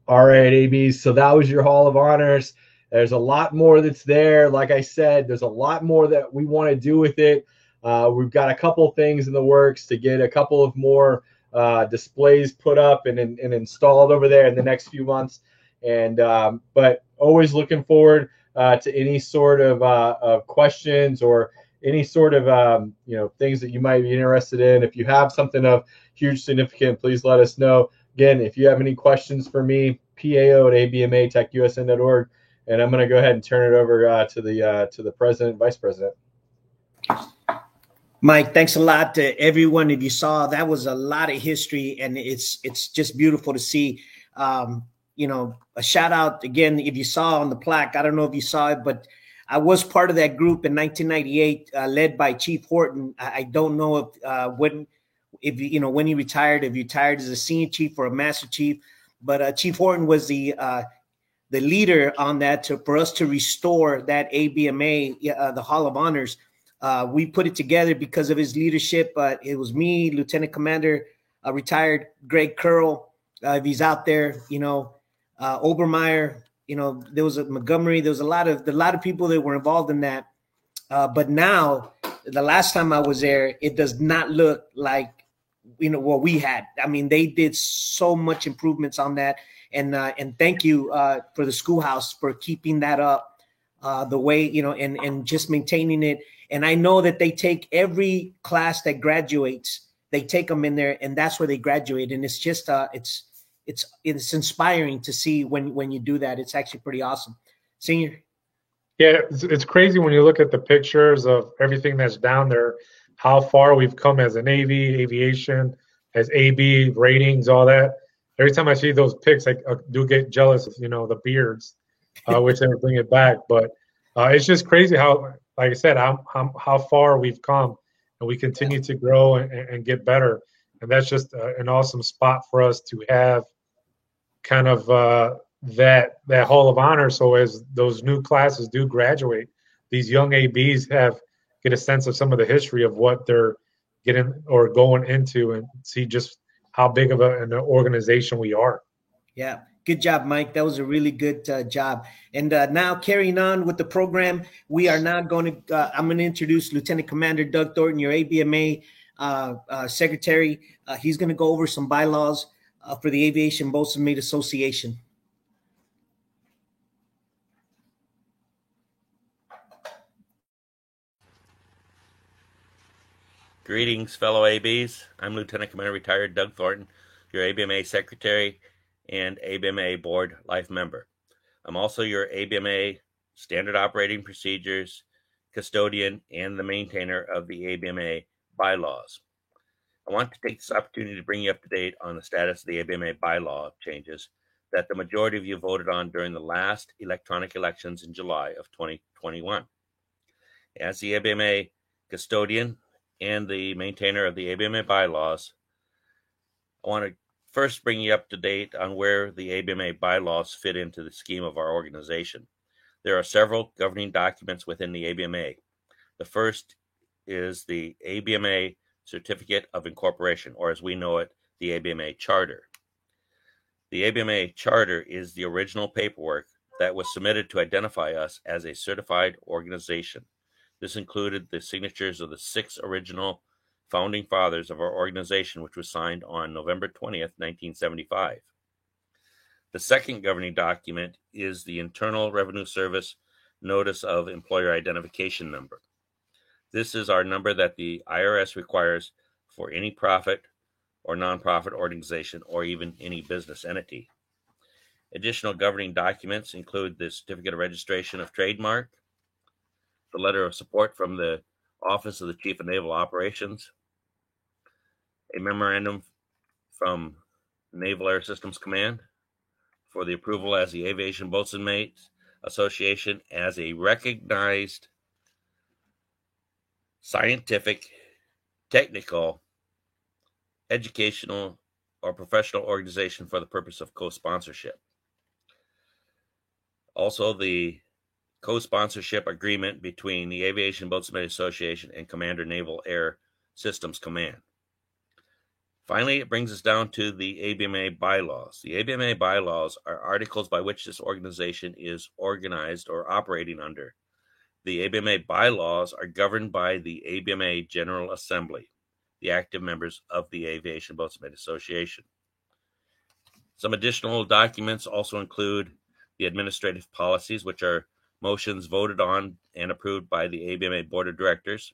All right, ABs. So that was your Hall of Honors. There's a lot more that's there. Like I said, there's a lot more that we want to do with it. We've got a couple things in the works to get a couple of more displays put up and installed over there in the next few months. And but always looking forward to any sort of questions or any sort of things that you might be interested in. If you have something of huge significance, please let us know. Again, if you have any questions for me, pao@abmatechusn.org, and I'm going to go ahead and turn it over to the president, vice president. Mike, thanks a lot to everyone. If you saw, that was a lot of history, and it's just beautiful to see. A shout out again. If you saw on the plaque, I don't know if you saw it, but I was part of that group in 1998, led by Chief Horton. I don't know when he retired, if he retired as a senior chief or a master chief, but Chief Horton was the leader on that for us to restore that ABMA, the Hall of Honors. We put it together because of his leadership. It was me, Lieutenant Commander, retired Greg Curl, if he's out there, Obermeyer, there was a Montgomery, there was a lot of people that were involved in that. But now, the last time I was there, it does not look like what we had. I mean, they did so much improvements on that, and thank you for the schoolhouse for keeping that up the way and just maintaining it. And I know that they take every class that graduates, they take them in there, and that's where they graduate. And it's just it's inspiring to see when you do that. It's actually pretty awesome. Senior. Yeah, it's crazy when you look at the pictures of everything that's down there, how far we've come as a Navy, aviation, as AB, ratings, all that. Every time I see those pics, I do get jealous of, the beards, which they bring it back. But it's just crazy how, like I said, how far we've come, and we continue to grow and get better. And that's just an awesome spot for us to have kind of that Hall of Honor. So as those new classes do graduate, these young ABs get a sense of some of the history of what they're getting or going into, and see just how big of an organization we are. Yeah. Good job, Mike. That was a really good job. And now carrying on with the program, we are now I'm going to introduce Lieutenant Commander Doug Thornton, your ABMA secretary. He's going to go over some bylaws for the Aviation Boatswain's Association. Greetings, fellow ABs. I'm Lieutenant Commander Retired Doug Thornton, your ABMA Secretary and ABMA Board Life Member. I'm also your ABMA Standard Operating Procedures custodian and the maintainer of the ABMA bylaws. I want to take this opportunity to bring you up to date on the status of the ABMA bylaw changes that the majority of you voted on during the last electronic elections in July of 2021. As the ABMA custodian and the maintainer of the ABMA bylaws, I want to first bring you up to date on where the ABMA bylaws fit into the scheme of our organization. There are several governing documents within the ABMA. The first is the ABMA Certificate of Incorporation, or as we know it, the ABMA Charter. The ABMA Charter is the original paperwork that was submitted to identify us as a certified organization. This included the signatures of the 6 original founding fathers of our organization, which was signed on November 20th, 1975. The second governing document is the Internal Revenue Service Notice of Employer Identification Number. This is our number that the IRS requires for any profit or nonprofit organization or even any business entity. Additional governing documents include the Certificate of Registration of Trademark, the letter of support from the Office of the Chief of Naval Operations, a memorandum from Naval Air Systems Command for the approval as the Aviation Boatswain's Association as a recognized scientific, technical, educational, or professional organization for the purpose of co-sponsorship. Also, the co-sponsorship agreement between the Aviation Boatswain's Association and Commander Naval Air Systems Command. Finally, it brings us down to the ABMA bylaws. The ABMA bylaws are articles by which this organization is organized or operating under. The ABMA bylaws are governed by the ABMA General Assembly, the active members of the Aviation Boatswain Association. Some additional documents also include the administrative policies, which are motions voted on and approved by the ABMA Board of Directors,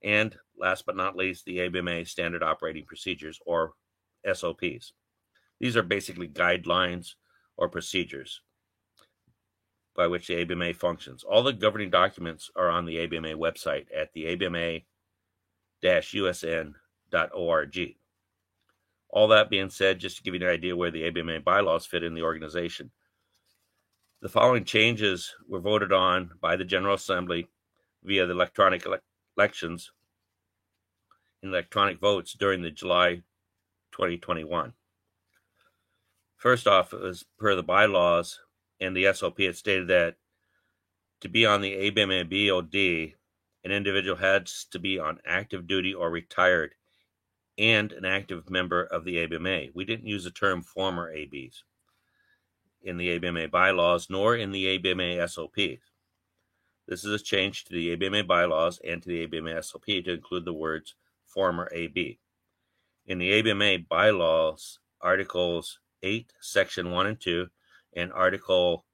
and last but not least, the ABMA Standard Operating Procedures, or SOPs. These are basically guidelines or procedures by which the ABMA functions. All the governing documents are on the ABMA website at the abma-usn.org. All that being said, just to give you an idea where the ABMA bylaws fit in the organization, the following changes were voted on by the General Assembly via the electronic elections and electronic votes during the July 2021. First off, as per the bylaws and the SOP, it stated that to be on the ABMA BOD, an individual has to be on active duty or retired and an active member of the ABMA. We didn't use the term former ABs in the ABMA bylaws nor in the ABMA SOPs. This is a change to the ABMA bylaws and to the ABMA SOP to include the words former AB. In the ABMA bylaws, Articles 8, Section 1 and 2, and Article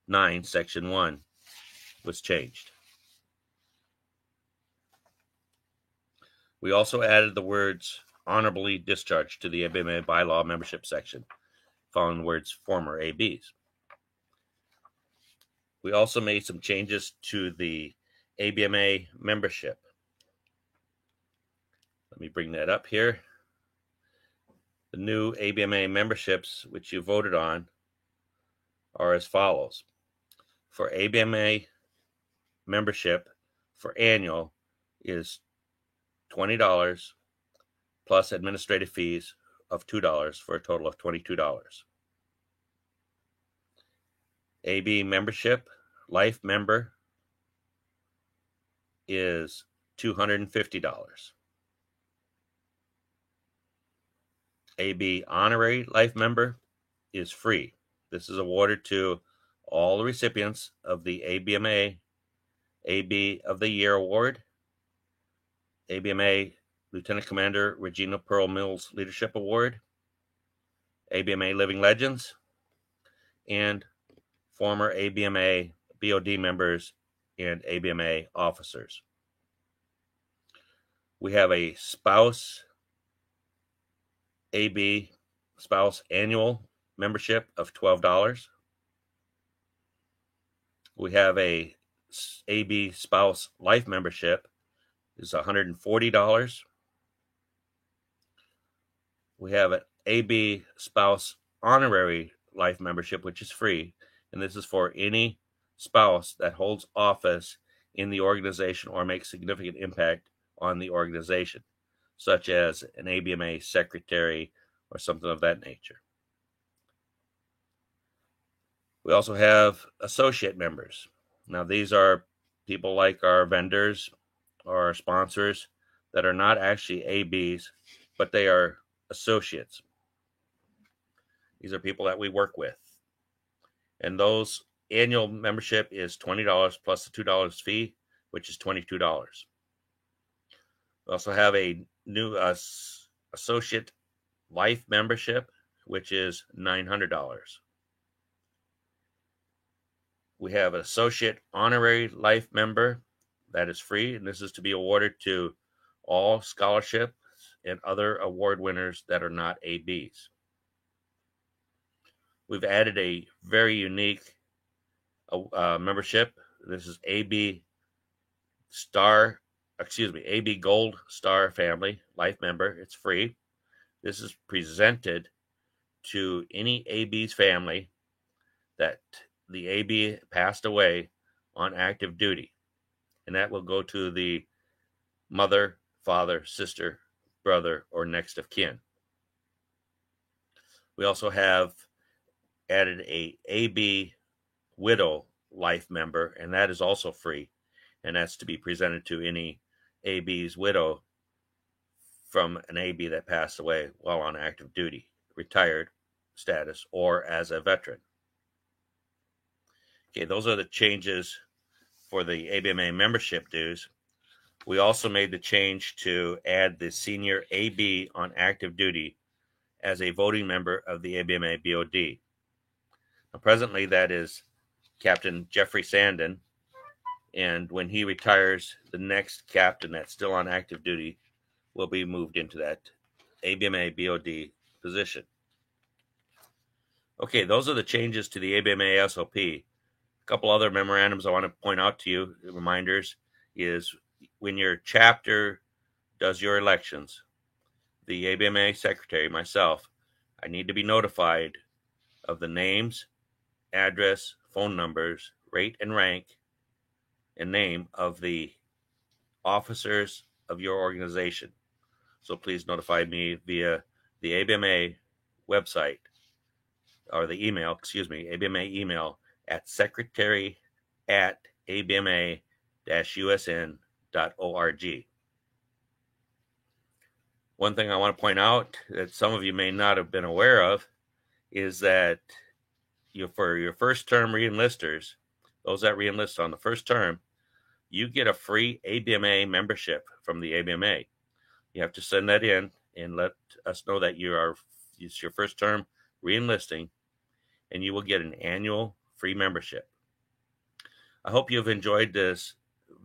9, Section 1 was changed. We also added the words honorably discharged to the ABMA bylaw membership section, following the words former ABs. We also made some changes to the ABMA membership. Let me bring that up here. The new ABMA memberships, which you voted on, are as follows. For ABMA membership for annual is $20 plus administrative fees of $2 for a total of $22. AB membership, life member, is $250. AB honorary life member is free. This is awarded to all the recipients of the ABMA AB of the Year Award, ABMA Lieutenant Commander Regina Pearl Mills Leadership Award, ABMA Living Legends, and former ABMA BOD members and ABMA officers. We have a spouse AB spouse annual membership of $12. We have a AB spouse life membership is $140. We have an AB spouse honorary life membership, which is free, and this is for any spouse that holds office in the organization or makes significant impact on the organization, such as an ABMA secretary or something of that nature. We also have associate members. Now, these are people like our vendors or our sponsors that are not actually ABs, but they are associates. These are people that we work with. And those annual membership is $20 plus the $2 fee, which is $22. We also have a new associate life membership, which is $900. We have an associate honorary life member that is free, and this is to be awarded to all scholarships and other award winners that are not ABs. We've added a very unique membership. This is AB Gold Star Family Life Member. It's free. This is presented to any AB's family that the AB passed away on active duty. And that will go to the mother, father, sister, brother, or next of kin. We also have added a AB widow life member, and that is also free. And that's to be presented to any AB's widow from an AB that passed away while on active duty, retired status, or as a veteran. Okay, those are the changes for the ABMA membership dues. We also made the change to add the senior AB on active duty as a voting member of the ABMA BOD. Now, presently, that is Captain Jeffrey Sandin, and when he retires, the next captain that's still on active duty will be moved into that ABMA BOD position. Okay, those are the changes to the ABMA SOP. A couple other memorandums I want to point out to you, reminders, is when your chapter does your elections, the ABMA secretary, myself, I need to be notified of the names, address, phone numbers, rate and rank, and name of the officers of your organization. So please notify me via the ABMA website, or the email, ABMA email at secretary@abma-usn.org. One thing I want to point out that some of you may not have been aware of is that for your first term reenlisters, those that reenlist on the first term, you get a free ABMA membership from the ABMA. You have to send that in and let us know that it's your first term reenlisting, and you will get an annual free membership. I hope you've enjoyed this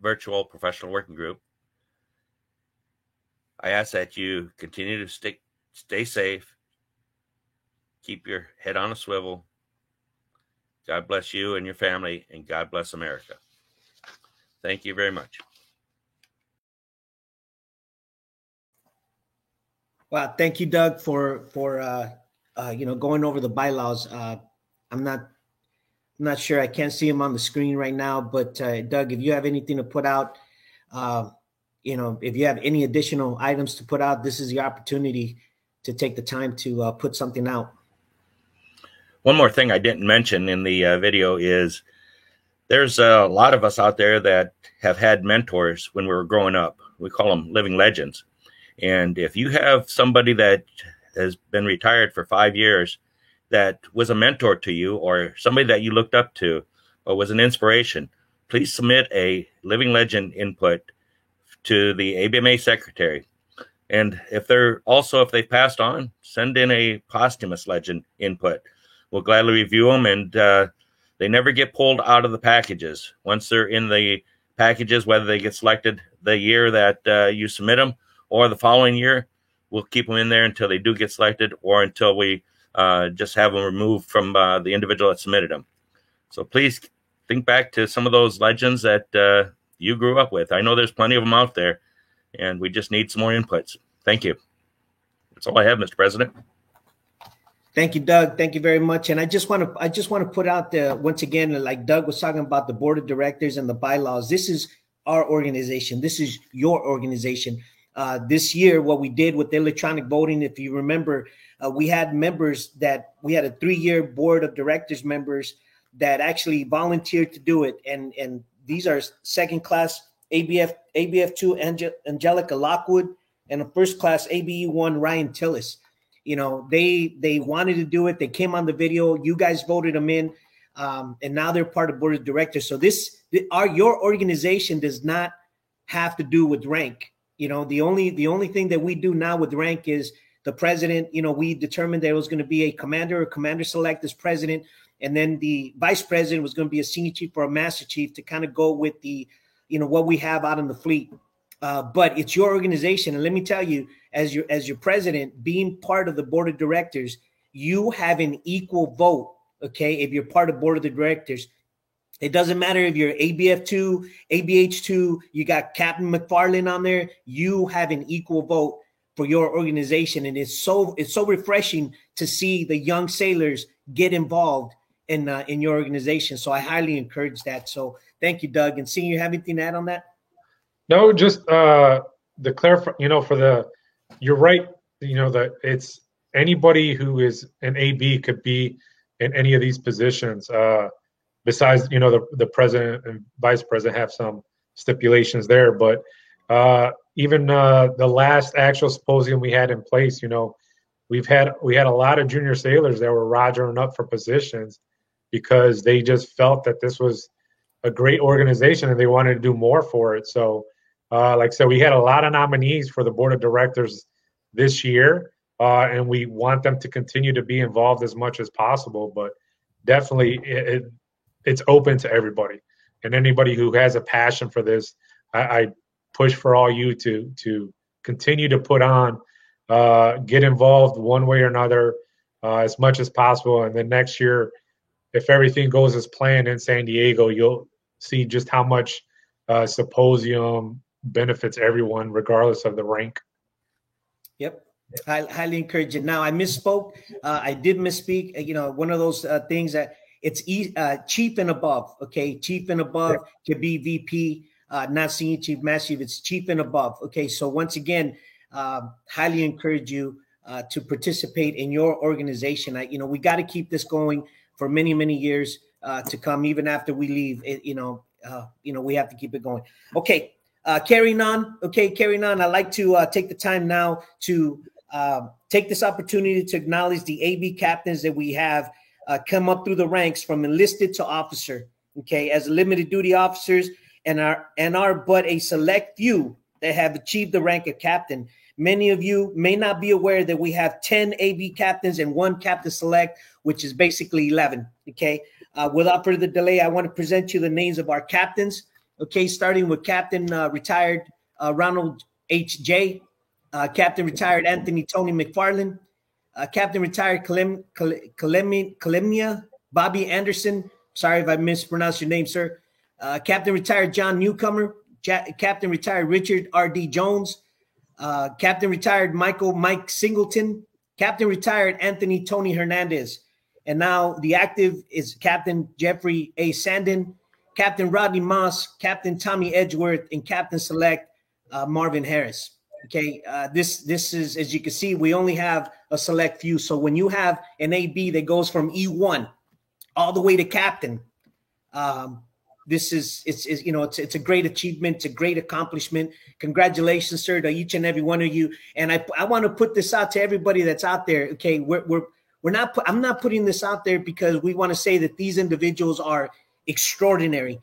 virtual professional working group. I ask that you continue to stay safe, keep your head on a swivel. God bless you and your family, and God bless America. Thank you very much. Wow, thank you, Doug, for going over the bylaws. I'm not sure. I can't see them on the screen right now, but Doug, if you have anything to put out, if you have any additional items to put out, this is the opportunity to take the time to put something out. One more thing I didn't mention in the video is there's a lot of us out there that have had mentors when we were growing up. We call them living legends. And if you have somebody that has been retired for 5 years that was a mentor to you, or somebody that you looked up to, or was an inspiration, please submit a living legend input to the ABMA secretary. And if they passed on, send in a posthumous legend input. We'll gladly review them, and they never get pulled out of the packages. Once they're in the packages, whether they get selected the year that you submit them or the following year, we'll keep them in there until they do get selected, or until we just have them removed from the individual that submitted them. So please think back to some of those legends that you grew up with. I know there's plenty of them out there, and we just need some more inputs. Thank you. That's all I have, Mr. President. Thank you, Doug. Thank you very much. And I just want to put out there once again, like Doug was talking about the board of directors and the bylaws. This is our organization. This is your organization. This year, what we did with electronic voting, if you remember, we had members that we had a 3-year board of directors members that actually volunteered to do it. And these are second class ABF2 Angelica Lockwood and a first class ABE1 Ryan Tillis. They wanted to do it. They came on the video. You guys voted them in, and now they're part of the board of directors. So your organization does not have to do with rank. The only thing that we do now with rank is the president. We determined there was going to be a commander or commander select as president, and then the vice president was going to be a senior chief or a master chief to kind of go with the, what we have out in the fleet. But it's your organization, and let me tell you, as your president, being part of the board of directors, you have an equal vote. Okay, if you're part of the board of the directors, it doesn't matter if you're ABF2, ABH2, you got Captain McFarland on there. You have an equal vote for your organization, and it's so refreshing to see the young sailors get involved in your organization. So I highly encourage that. So thank you, Doug. And Senior, you have anything to add on that? No, just the clarify. You're right. That it's anybody who is an AB could be in any of these positions. Besides, the president and vice president have some stipulations there, but even the last actual symposium we had in place, we had a lot of junior sailors that were rogering up for positions because they just felt that this was a great organization and they wanted to do more for it. So, like I said, we had a lot of nominees for the board of directors this year, and we want them to continue to be involved as much as possible. But definitely, it's open to everybody, and anybody who has a passion for this. I push for all you to continue to put on, get involved one way or another as much as possible. And then next year, if everything goes as planned in San Diego, you'll see just how much symposium benefits everyone, regardless of the rank. Yep. I highly encourage it. Now, I misspoke. I did misspeak. One of those things that it's chief and above. Okay. Chief and above to be VP, not senior chief, master chief. It's chief and above. Okay. So once again, highly encourage you to participate in your organization. We got to keep this going for many, many years to come, even after we leave. We have to keep it going. Okay. Carrying on. I'd like to take the time now to take this opportunity to acknowledge the AB captains that we have come up through the ranks from enlisted to officer. Okay, as limited duty officers, and are but a select few that have achieved the rank of captain. Many of you may not be aware that we have 10 AB captains and 1 captain select, which is basically 11. Okay, without further delay, I want to present you the names of our captains. Okay, starting with Captain retired Ronald H.J., Captain retired Anthony Tony McFarland, Captain retired Kalemia Bobby Anderson. Sorry if I mispronounced your name, sir. Captain retired John Newcomer, Captain retired Richard R.D. Jones, Captain retired Mike Singleton, Captain retired Anthony Tony Hernandez. And now the active is Captain Jeffrey A. Sandin, Captain Rodney Moss, Captain Tommy Edgeworth, and Captain Select Marvin Harris. Okay, this is, as you can see, we only have a select few. So when you have an AB that goes from E1 all the way to captain, it's a great achievement, it's a great accomplishment. Congratulations, sir, to each and every one of you. And I want to put this out to everybody that's out there. Okay, I'm not putting this out there because we want to say that these individuals are extraordinary.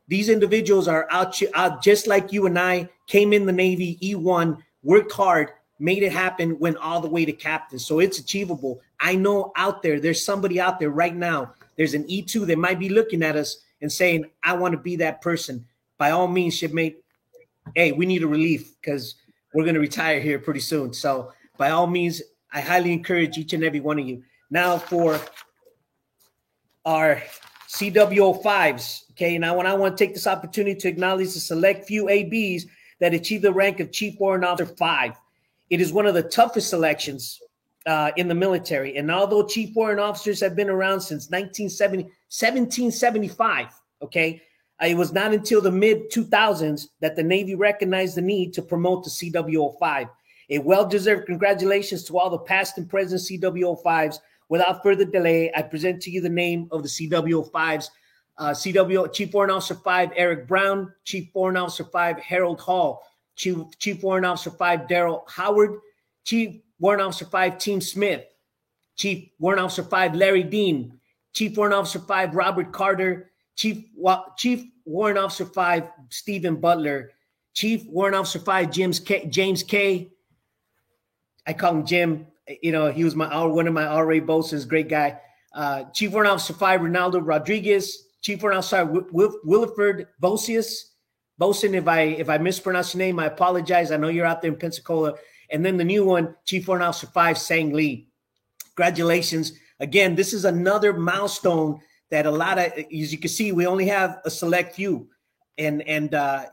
These individuals are out just like you and I, came in the Navy, E1, worked hard, made it happen, went all the way to captain. So it's achievable. I know out there's somebody out there right now. There's an E2 that might be looking at us and saying, I want to be that person. By all means, shipmate, hey, we need a relief because we're going to retire here pretty soon. So by all means, I highly encourage each and every one of you. Now for our CW05s, okay, now when I want to take this opportunity to acknowledge the select few ABs that achieve the rank of Chief Warrant Officer 5. It is one of the toughest selections in the military. And although Chief Warrant Officers have been around since 1775, okay, it was not until the mid-2000s that the Navy recognized the need to promote the CW05. A well-deserved congratulations to all the past and present CW05s. Without further delay, I present to you the name of the CW05s. Chief Warrant Officer 5, Eric Brown. Chief Warrant Officer 5, Harold Hall. Chief Warrant Officer 5, Daryl Howard. Chief Warrant Officer 5, Tim Smith. Chief Warrant Officer 5, Larry Dean. Chief Warrant Officer 5, Robert Carter. Chief Warrant Officer 5, Stephen Butler. Chief Warrant Officer 5, James K. I call him Jim. He was one of my RA bosuns, great guy. Chief Warrant Officer 5, Ronaldo Rodriguez. Chief Warrant Officer Williford Bosius. Bosun, if I mispronounce your name, I apologize. I know you're out there in Pensacola. And then the new one, Chief Warrant Officer 5, Sang Lee. Congratulations. Again, this is another milestone that a lot of, as you can see, we only have a select few. And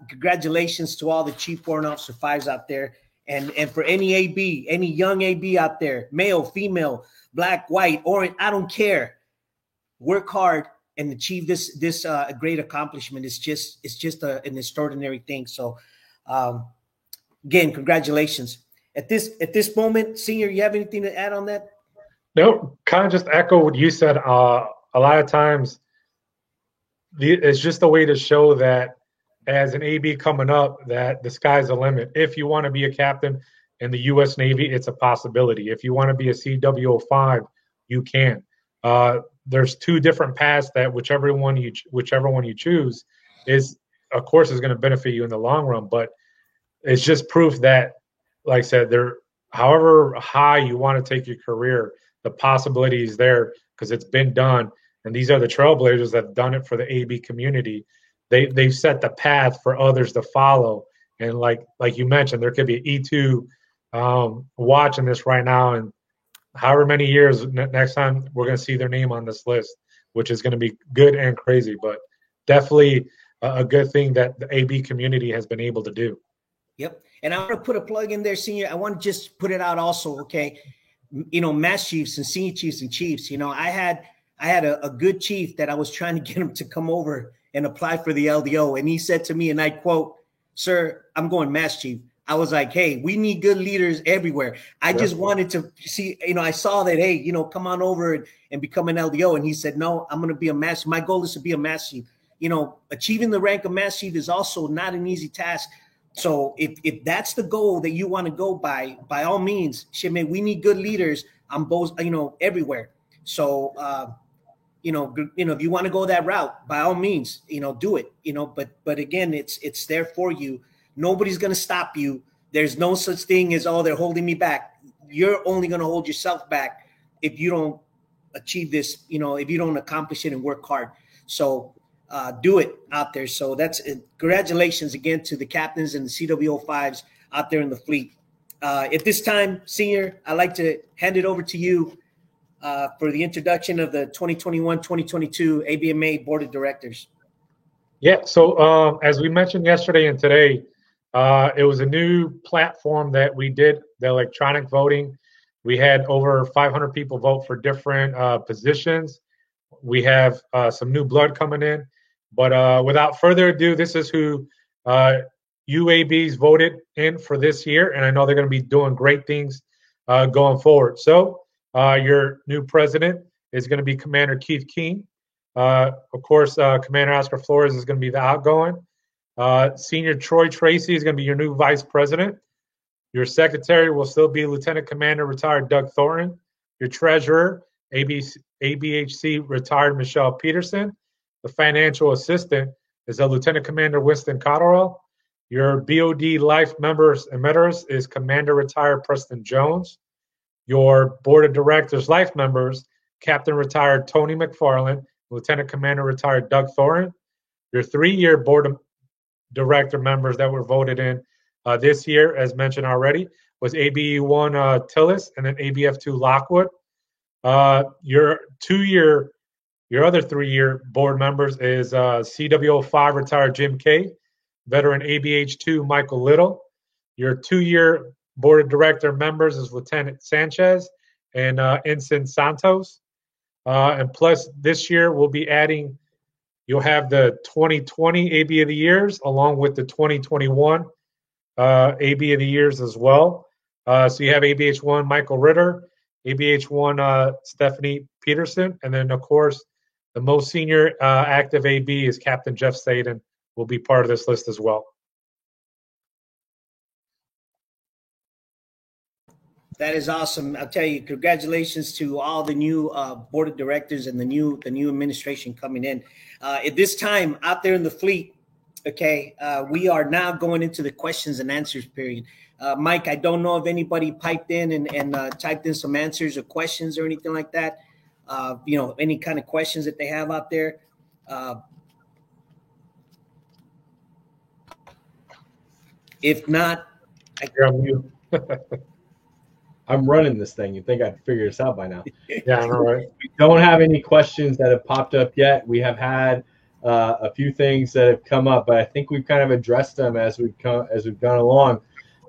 congratulations to all the Chief Warrant Officer 5s out there. And for any AB, any young AB out there, male, female, black, white, orange, I don't care. Work hard and achieve this great accomplishment. It's just an extraordinary thing. So, again, congratulations. At this moment, Senior, you have anything to add on that? No, kind of just echo what you said. A lot of times, it's just a way to show that as an AB coming up that the sky's the limit. If you want to be a captain in the U.S. Navy, it's a possibility. If you want to be a CW05, you can. There's two different paths that whichever one you choose is, of course, is going to benefit you in the long run. But it's just proof that, like I said, however high you want to take your career, the possibility is there because it's been done. And these are the trailblazers that have done it for the AB community. They've set the path for others to follow. And like you mentioned, there could be an E2 watching this right now, and however many years next time we're going to see their name on this list, which is going to be good and crazy, but definitely a good thing that the AB community has been able to do. Yep. And I want to put a plug in there, Senior. I want to just put it out also, okay? Mass chiefs and senior chiefs and chiefs. I had a good chief that I was trying to get him to come over and apply for the LDO. And he said to me, and I quote, "Sir, I'm going mass chief." I was like, hey, we need good leaders everywhere. I just wanted to see, I saw that, hey, come on over and become an LDO. And he said, no, I'm going to be a mass. My goal is to be a mass chief. Achieving the rank of mass chief is also not an easy task. So if that's the goal that you want to go by all means, shit, man, we need good leaders on both, everywhere. So, if you want to go that route, by all means, do it, but again, it's there for you. Nobody's going to stop you. There's no such thing as, they're holding me back. You're only going to hold yourself back if you don't achieve this, if you don't accomplish it and work hard. So do it out there. So that's congratulations again to the captains and the CW05s out there in the fleet. At this time, Senior, I'd like to hand it over to you for the introduction of the 2021-2022 ABMA Board of Directors. Yeah, so as we mentioned yesterday and today, it was a new platform that we did, the electronic voting. We had over 500 people vote for different positions. We have some new blood coming in. But without further ado, this is who UABs voted in for this year. And I know they're going to be doing great things going forward. So your new president is going to be Commander Keith King. Of course, Commander Oscar Flores is going to be the outgoing. Senior Troy Tracy is going to be your new vice president. Your secretary will still be Lieutenant Commander retired Doug Thornton. Your treasurer, ABHC retired Michelle Peterson. The financial assistant is Lieutenant Commander Winston Cotterell. Your BOD life members emeritus is Commander retired Preston Jones. Your board of directors life members, Captain retired Tony McFarland, Lieutenant Commander retired Doug Thornton. Your 3-year board of director members that were voted in this year, as mentioned already, was ABE1 Tillis and then ABF2 Lockwood. Your other 3-year board members is CW05 retired Jim Kay, veteran ABH2 Michael Little. Your 2-year board of director members is Lieutenant Sanchez and Ensign Santos. And plus this year we'll be adding, you'll have the 2020 AB of the Years along with the 2021 AB of the Years as well. So you have ABH1 Michael Ritter, ABH1 Stephanie Peterson, and then of course the most senior active AB is Captain Jeff Staden, will be part of this list as well. That is awesome. I'll tell you, congratulations to all the new board of directors and the new administration coming in. At this time, out there in the fleet, okay, we are now going into the questions and answers period. Mike, I don't know if anybody piped in and typed in some answers or questions or anything like that. Any kind of questions that they have out there. If not, You're on mute. I'm running this thing. You'd think I'd figure this out by now. Yeah, all right. We don't have any questions that have popped up yet. We have had a few things that have come up, but I think we've kind of addressed them as we've gone along.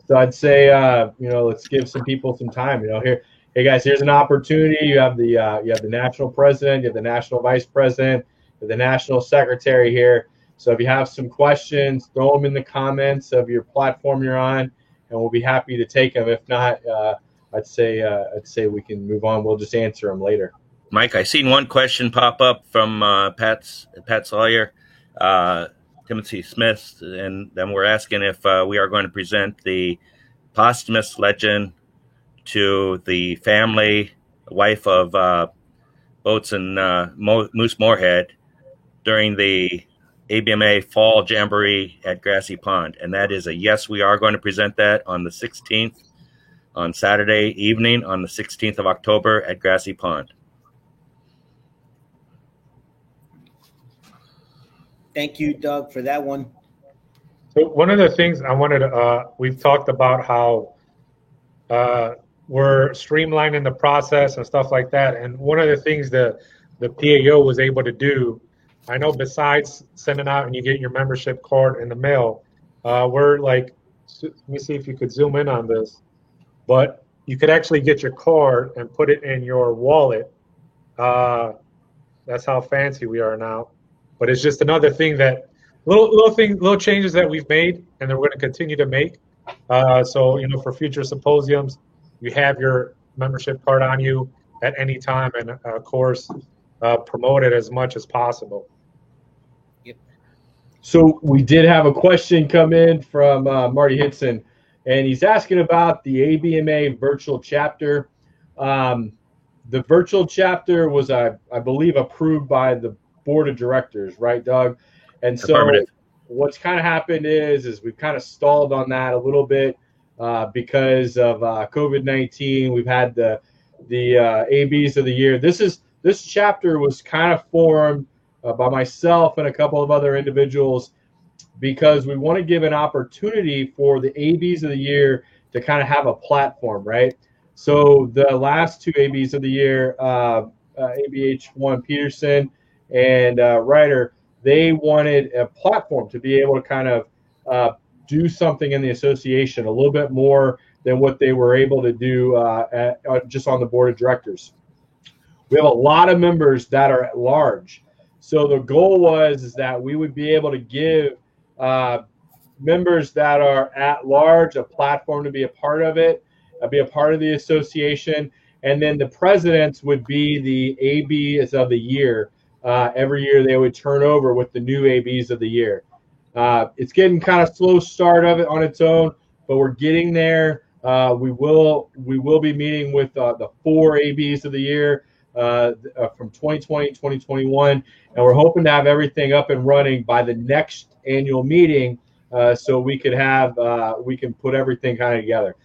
So I'd say, let's give some people some time. Here, hey guys, here's an opportunity. You have the national president, you have the national vice president, you have the national secretary here. So if you have some questions, throw them in the comments of your platform you're on, and we'll be happy to take them. If not, I'd say we can move on. We'll just answer them later. Mike, I seen one question pop up from Pat Sawyer. Timothy Smith, and then we're asking if we are going to present the posthumous legend to the family, wife of Boatswain Moose Moorhead during the ABMA Fall Jamboree at Grassy Pond. And that is a yes, we are going to present that on the 16th, on Saturday evening, on the 16th of October at Grassy Pond. Thank you, Doug, for that one. So one of the things I wanted to, we've talked about how we're streamlining the process and stuff like that. And one of the things that the PAO was able to do, I know besides sending out and you get your membership card in the mail, we're like, let me see if you could zoom in on this, but you could actually get your card and put it in your wallet. That's how fancy we are now. But it's just another thing that little changes that we've made and that we're going to continue to make. So, you know, for future symposiums, you have your membership card on you at any time, and of course, promote it as much as possible. Yep. So we did have a question come in from Marty Hitson, and he's asking about the ABMA virtual chapter. The virtual chapter was, I believe, approved by the board of directors, right, Doug? And so what's kind of happened is we've kind of stalled on that a little bit because of COVID-19. We've had the ABs of the year. This chapter was kind of formed by myself and a couple of other individuals because we want to give an opportunity for the ABs of the year to kind of have a platform, right? So the last two ABs of the year, ABH1 Peterson and Ryder, they wanted a platform to be able to kind of do something in the association a little bit more than what they were able to do just on the board of directors. We have a lot of members that are at large. So the goal is that we would be able to give members that are at large a platform to be a part of it, be a part of the association, and then the presidents would be the ABs of the year. Every year they would turn over with the new ABs of the year. It's getting kind of slow start of it on its own, but we're getting there. We will be meeting with the 4 ABs of the year from 2020, 2021, and we're hoping to have everything up and running by the next annual meeting, so we could have we can put everything kind of together.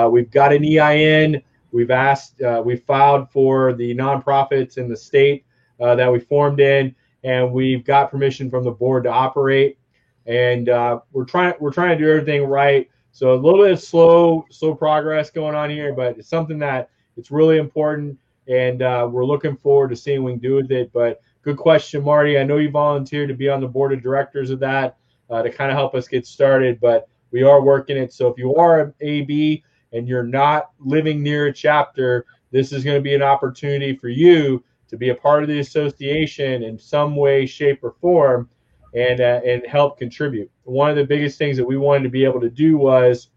We've got an EIN. We filed for the nonprofits in the state that we formed in, and we've got permission from the board to operate. And we're trying to do everything right. So a little bit of slow progress going on here, but it's something that it's really important, and we're looking forward to seeing what we can do with it. But good question, Marty. I know you volunteered to be on the board of directors of that to kind of help us get started, but we are working it. So if you are an AB and you're not living near a chapter, this is going to be an opportunity for you to be a part of the association in some way, shape, or form, and help contribute. One of the biggest things that we wanted to be able to do was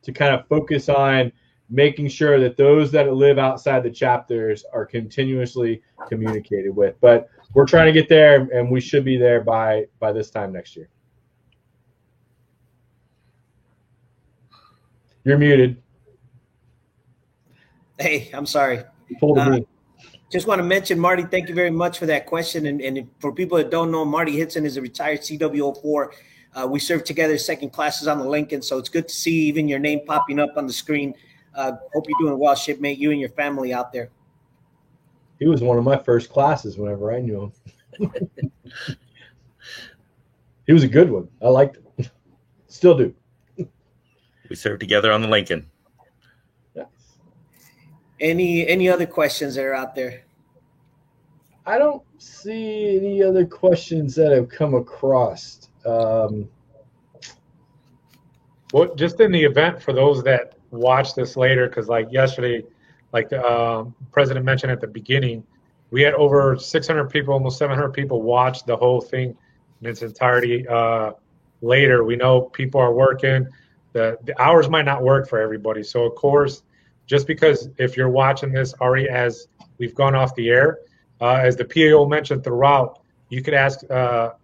to kind of focus on making sure that those that live outside the chapters are continuously communicated with. But we're trying to get there, and we should be there by this time next year. You're muted. Hey, I'm sorry. Just want to mention, Marty, thank you very much for that question. And for people that don't know, Marty Hitson is a retired CW04. We served together second classes on the Lincoln, so it's good to see even your name popping up on the screen. Hope you're doing well, shipmate, you and your family out there. He was one of my first classes whenever I knew him. He was a good one. I liked him. Still do. We served together on the Lincoln. Any other questions that are out there? I don't see any other questions that have come across. Well, just in the event for those that watch this later, because like yesterday, like the president mentioned at the beginning, we had over 600 people, almost 700 people watch the whole thing in its entirety. Later, we know people are working. The hours might not work for everybody. So, of course, just because if you're watching this already as we've gone off the air, as the PAO mentioned throughout, You could ask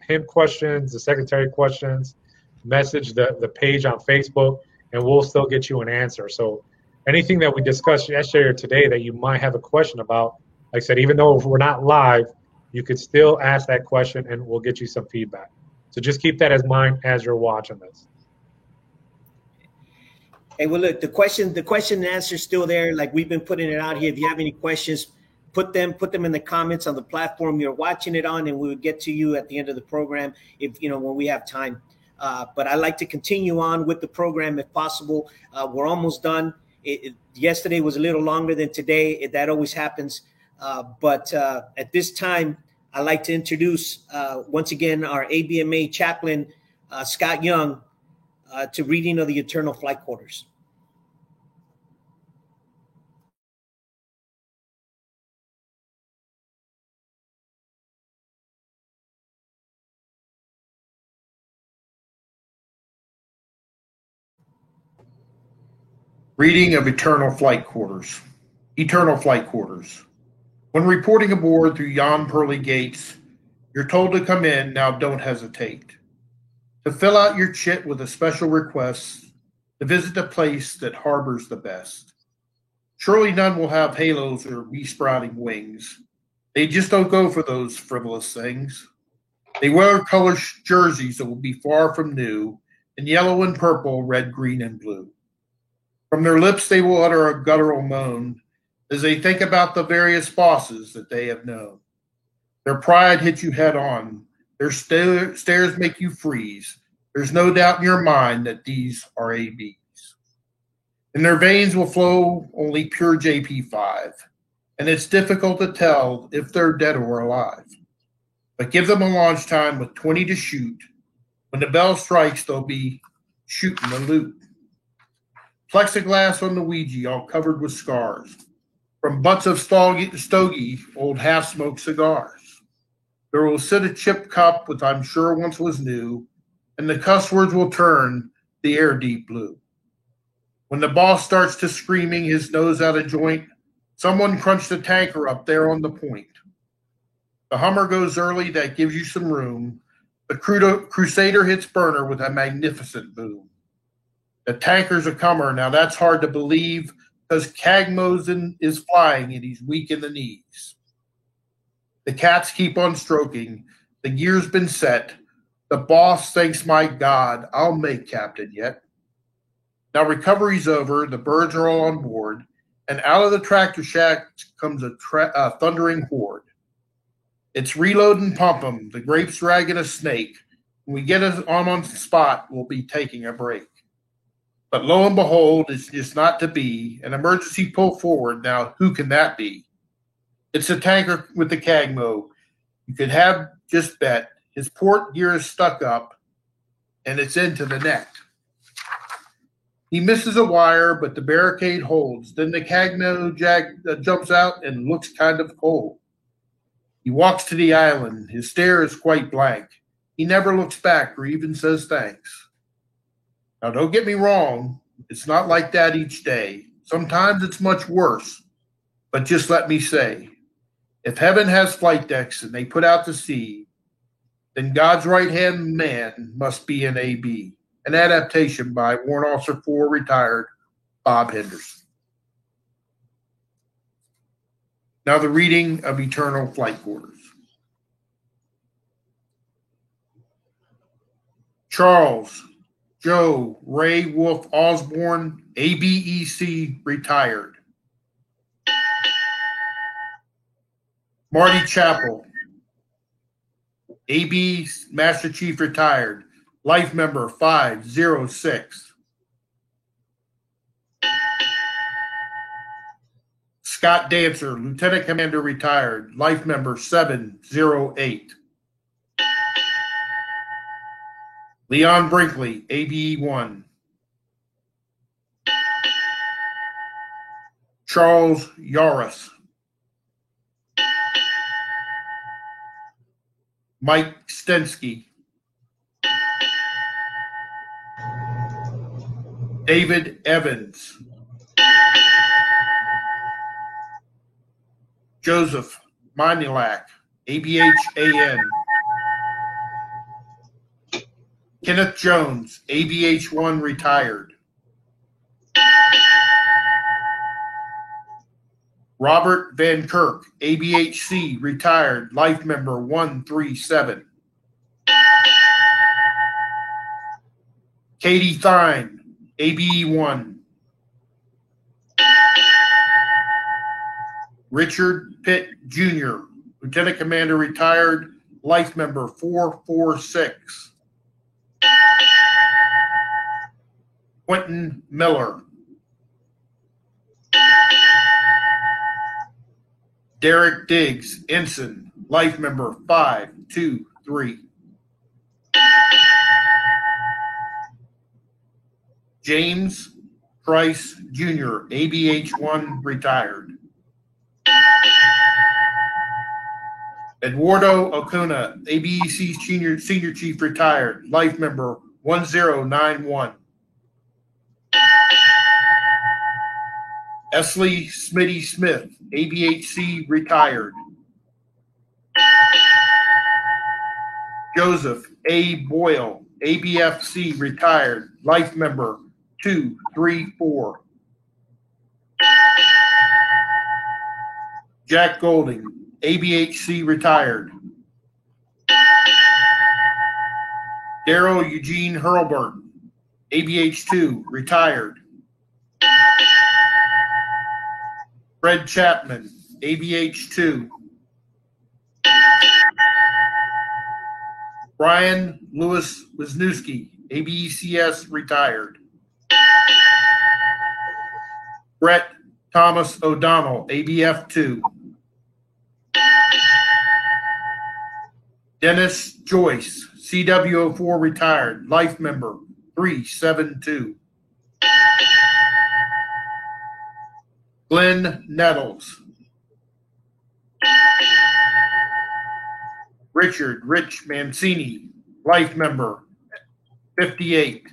him questions, the secretary questions, message the page on Facebook, and we'll still get you an answer. So anything that we discussed yesterday or today that you might have a question about, like I said, even though we're not live, you could still ask that question and we'll get you some feedback. So just keep that in mind as you're watching this. Hey, well, look, the question and answer is still there. Like we've been putting it out here. If you have any questions, put them in the comments on the platform you're watching it on, and we will get to you at the end of the program if when we have time. But I like to continue on with the program if possible. We're almost done. Yesterday was a little longer than today. That always happens. But at this time, I'd like to introduce once again our ABMA chaplain, Scott Young, to reading of the Eternal Flight Quarters. Reading of Eternal Flight Quarters. Eternal Flight Quarters. When reporting aboard through yon pearly gates, you're told to come in, now don't hesitate. To fill out your chit with a special request, to visit the place that harbors the best. Surely none will have halos or wee-sprouting wings. They just don't go for those frivolous things. They wear color jerseys that will be far from new, in yellow and purple, red, green, and blue. From their lips they will utter a guttural moan as they think about the various bosses that they have known. Their pride hits you head on. Their stares make you freeze. There's no doubt in your mind that these are ABs. In their veins will flow only pure JP5, and it's difficult to tell if they're dead or alive. But give them a launch time with 20 to shoot. When the bell strikes, they'll be shooting the loot. Plexiglass on the Ouija, all covered with scars, from butts of stogie, old half-smoked cigars. There will sit a chip cup, which I'm sure once was new, and the cuss words will turn the air deep blue. When the boss starts to screaming, his nose out of joint, someone crunched the tanker up there on the point. The Hummer goes early, that gives you some room. The Crusader hits burner with a magnificent boom. The tanker's a comer. Now that's hard to believe because Cagmosin is flying and he's weak in the knees. The cats keep on stroking. The gear's been set. The boss thinks, my God, I'll make captain yet. Now recovery's over. The birds are all on board. And out of the tractor shack comes a thundering horde. It's reload and pump 'em. The grape's dragging a snake. When we get us on the spot, we'll be taking a break. But lo and behold, it's just not to be. An emergency pull forward. Now, who can that be? It's the tanker with the Cagmo. You could have just bet. His port gear is stuck up, and it's into the net. He misses a wire, but the barricade holds. Then the Cagmo jumps out and looks kind of cold. He walks to the island. His stare is quite blank. He never looks back or even says thanks. Now, don't get me wrong. It's not like that each day. Sometimes it's much worse. But just let me say, if heaven has flight decks and they put out to sea, then God's right-hand man must be an AB. An adaptation by Warrant Officer 4, retired Bob Henderson. Now the reading of Eternal Flight Quarters. Charles Joe Ray Wolf Osborne, ABEC, retired. Marty Chappell, AB Master Chief, retired. Life member 506. Scott Dancer, Lieutenant Commander, retired. Life member 708. Leon Brinkley, ABE1. Charles Yaris. Mike Stensky. David Evans. Joseph Manilak, ABHAN. Kenneth Jones, ABH1 retired. Robert Van Kirk, ABHC retired, life member 137. Katie Thine, ABE1. Richard Pitt Jr., Lieutenant Commander retired, life member 446. Quentin Miller. Derek Diggs, Ensign, life member 523. James Price Jr., ABH1 retired. Eduardo Acuna, ABEC Senior Chief retired, life member 1091. Esley Smitty Smith, ABHC retired. Joseph A. Boyle, ABFC retired, life member 234. Jack Golding, ABHC retired. Daryl Eugene Hurlburt, ABH2 retired. Fred Chapman, ABH2. Brian Lewis Wisniewski, ABECS retired. Brett Thomas O'Donnell, ABF2. Dennis Joyce, CWO4 retired, life member 372. Glenn Nettles. Richard Rich Mancini, life member 58.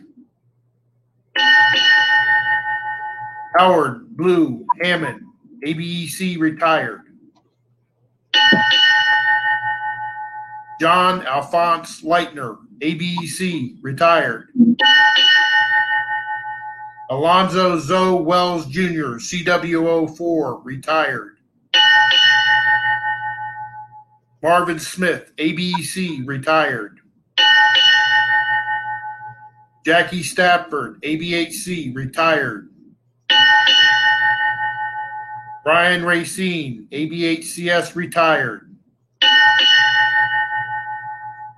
Howard Blue Hammond, ABEC retired. John Alphonse Leitner, ABEC retired. Alonzo Zoe Wells Jr., CWO4 retired. Marvin Smith, ABEC retired. Jackie Stafford, ABHC retired. Brian Racine, ABHCS retired.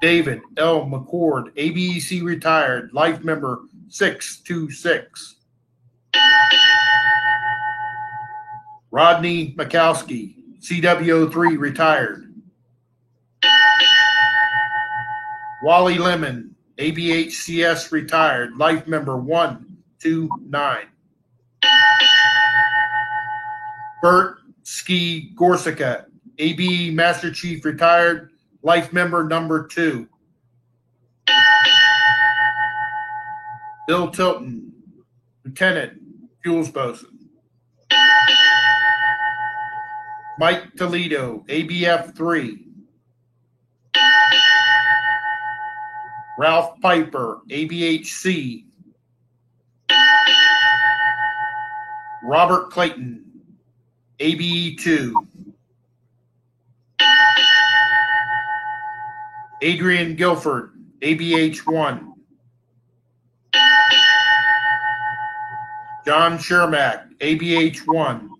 David L. McCord, ABEC retired, life member 626. Rodney Mikowski, CWO3 retired. Wally Lemon, ABHCS retired, life member 129. Bert Ski Gorsica, ABE Master Chief retired, life member number 2. Bill Tilton, Lieutenant, Fuels Bosun. Mike Toledo, ABF 3. Ralph Piper, ABHC. Robert Clayton, ABE 2. Adrian Guilford, ABH 1. John Shermack, ABH 1.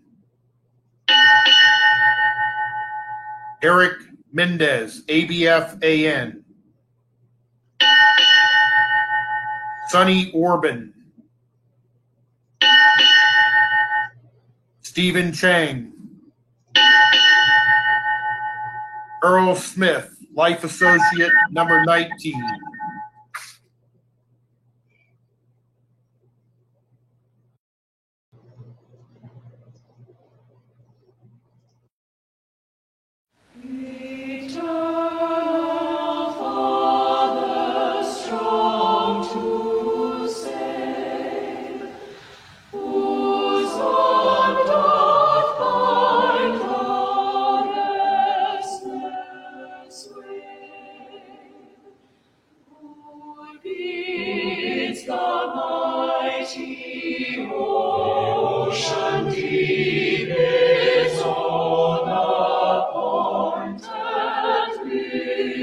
Eric Mendez, ABF AN. Sonny Orban. Stephen Chang. Earl Smith, Life Associate number 19. mighty ocean deep its own appointed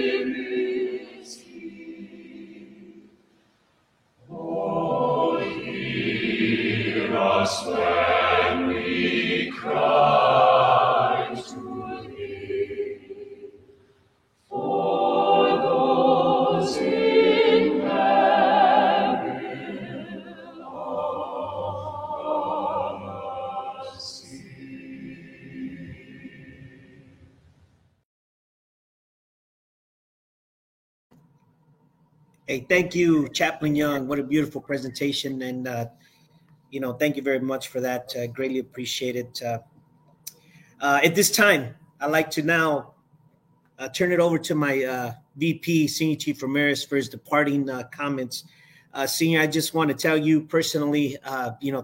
limits keep. Oh, hear us when we cry to thee, for those in peril of mercy. Hey, thank you, Chaplain Young. What a beautiful presentation. And, thank you very much for that. Greatly appreciate it. At this time, I'd like to now turn it over to my VP, Senior Chief Ramirez, for his departing comments. Senior, I just want to tell you personally,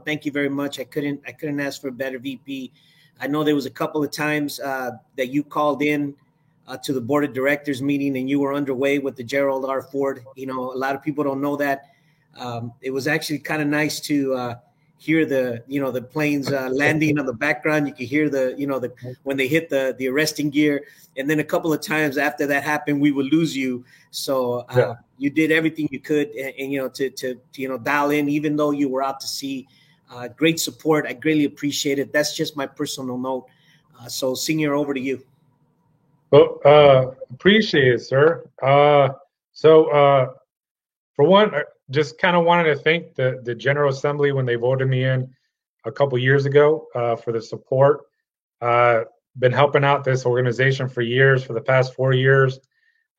thank you very much. I couldn't ask for a better VP. I know there was a couple of times that you called in to the board of directors meeting and you were underway with the Gerald R. Ford. A lot of people don't know that. It was actually kind of nice to hear the planes landing on the background. You could hear when they hit the arresting gear. And then a couple of times after that happened, we would lose you. So you did everything you could and to dial in, even though you were out to sea. Great support. I greatly appreciate it. That's just my personal note. So Senior, over to you. Well, appreciate it, sir. For one, just kind of wanted to thank the General Assembly when they voted me in a couple years ago for the support. Been helping out this organization for years. For the past 4 years,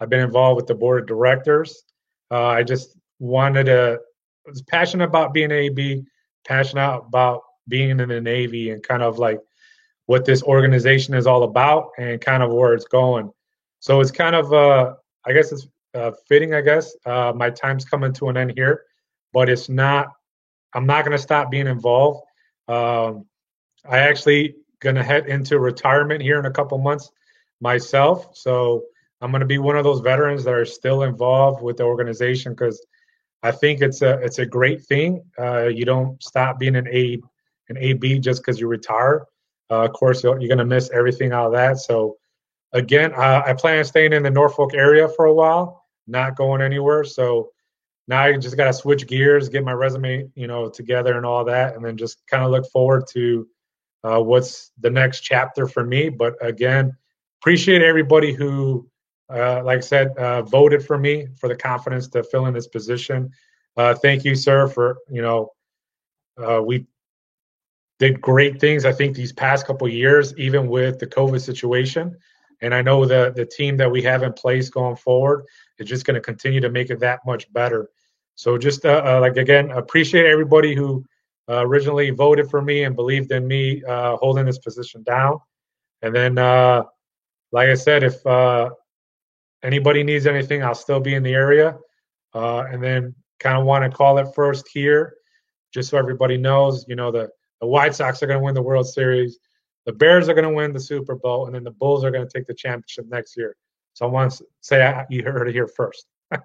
I've been involved with the board of directors. I just was passionate about being an AB, passionate about being in the Navy, and kind of like what this organization is all about and kind of where it's going. So it's kind of, I guess it's fitting, I guess. My time's coming to an end here, but I'm not going to stop being involved. I actually going to head into retirement here in a couple months myself. So I'm going to be one of those veterans that are still involved with the organization because I think it's a great thing. You don't stop being an AB just because you retire. Of course, you're going to miss everything out of that. So, again, I plan on staying in the Norfolk area for a while, not going anywhere. So now I just got to switch gears, get my resume, together and all that, and then just kind of look forward to what's the next chapter for me. But again, appreciate everybody who, like I said, voted for me for the confidence to fill in this position. Thank you, sir, for we did great things, I think, these past couple of years, even with the COVID situation. And I know the team that we have in place going forward is just going to continue to make it that much better. So just again, appreciate everybody who originally voted for me and believed in me holding this position down. And then, like I said, if anybody needs anything, I'll still be in the area. And then kind of want to call it first here, just so everybody knows, the White Sox are going to win the World Series. The Bears are going to win the Super Bowl, and then the Bulls are going to take the championship next year. So I want to say you heard it here first. All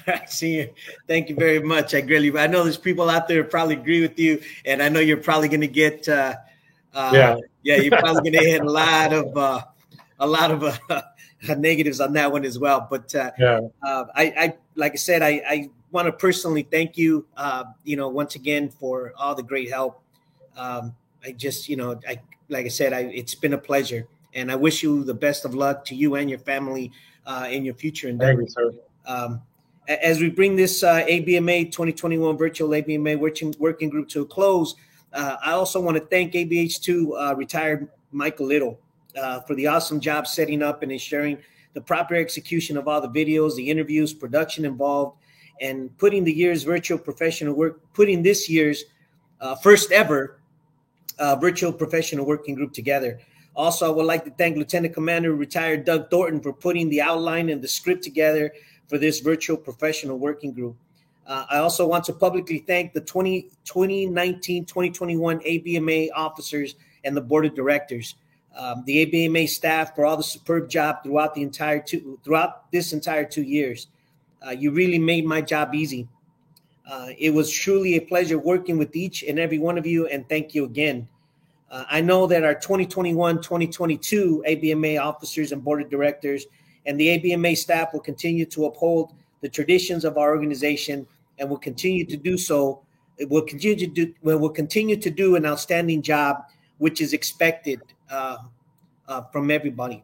right, Senior. Thank you very much. I know there's people out there who probably agree with you, and I know you're probably going to get you're probably going to hit a lot of negatives on that one as well. But I like I said, I want to personally thank you, once again for all the great help. It's been a pleasure, and I wish you the best of luck to you and your family in your future endeavors. Thank you, sir. As we bring this ABMA 2021 virtual ABMA working group to a close, I also want to thank ABH2 retired Michael Little for the awesome job setting up and ensuring the proper execution of all the videos, the interviews, production involved, and putting this year's first ever virtual professional working group together. Also, I would like to thank Lieutenant Commander retired Doug Thornton for putting the outline and the script together for this virtual professional working group. I also want to publicly thank the 2019-2021 ABMA officers and the board of directors, the ABMA staff for all the superb job throughout this entire 2 years. You really made my job easy. It was truly a pleasure working with each and every one of you, and thank you again. I know that our 2021-2022 ABMA officers and board of directors and the ABMA staff will continue to uphold the traditions of our organization, and will continue to do so. We'll continue to do an outstanding job, which is expected from everybody.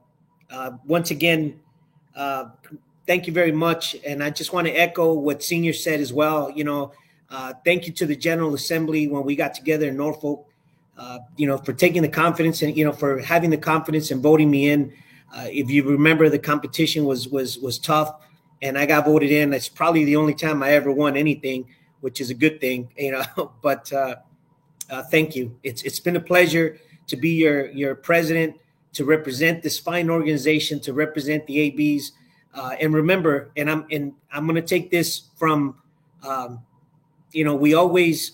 Once again, thank you very much. And I just want to echo what Senior said as well. Thank you to the General Assembly when we got together in Norfolk, for taking the confidence and, for having the confidence and voting me in. If you remember, the competition was tough, and I got voted in. It's probably the only time I ever won anything, which is a good thing, but thank you. It's been a pleasure to be your president, to represent this fine organization, to represent the ABs. And remember, and I'm going to take this from, we always,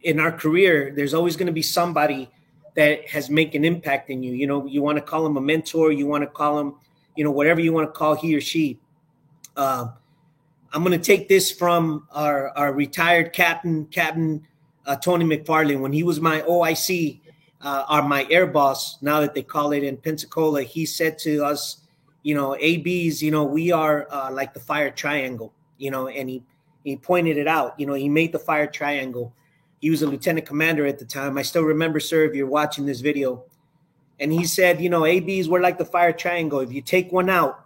in our career, there's always going to be somebody that has made an impact in you. You want to call him a mentor, you want to call him, whatever you want to call he or she. I'm going to take this from our retired captain, Tony McFarland. When he was my OIC, or my air boss, now that they call it in Pensacola, he said to us, ABs, we are like the fire triangle, and he pointed it out. He made the fire triangle. He was a lieutenant commander at the time. I still remember, sir, if you're watching this video. And he said, ABs, we're like the fire triangle. If you take one out,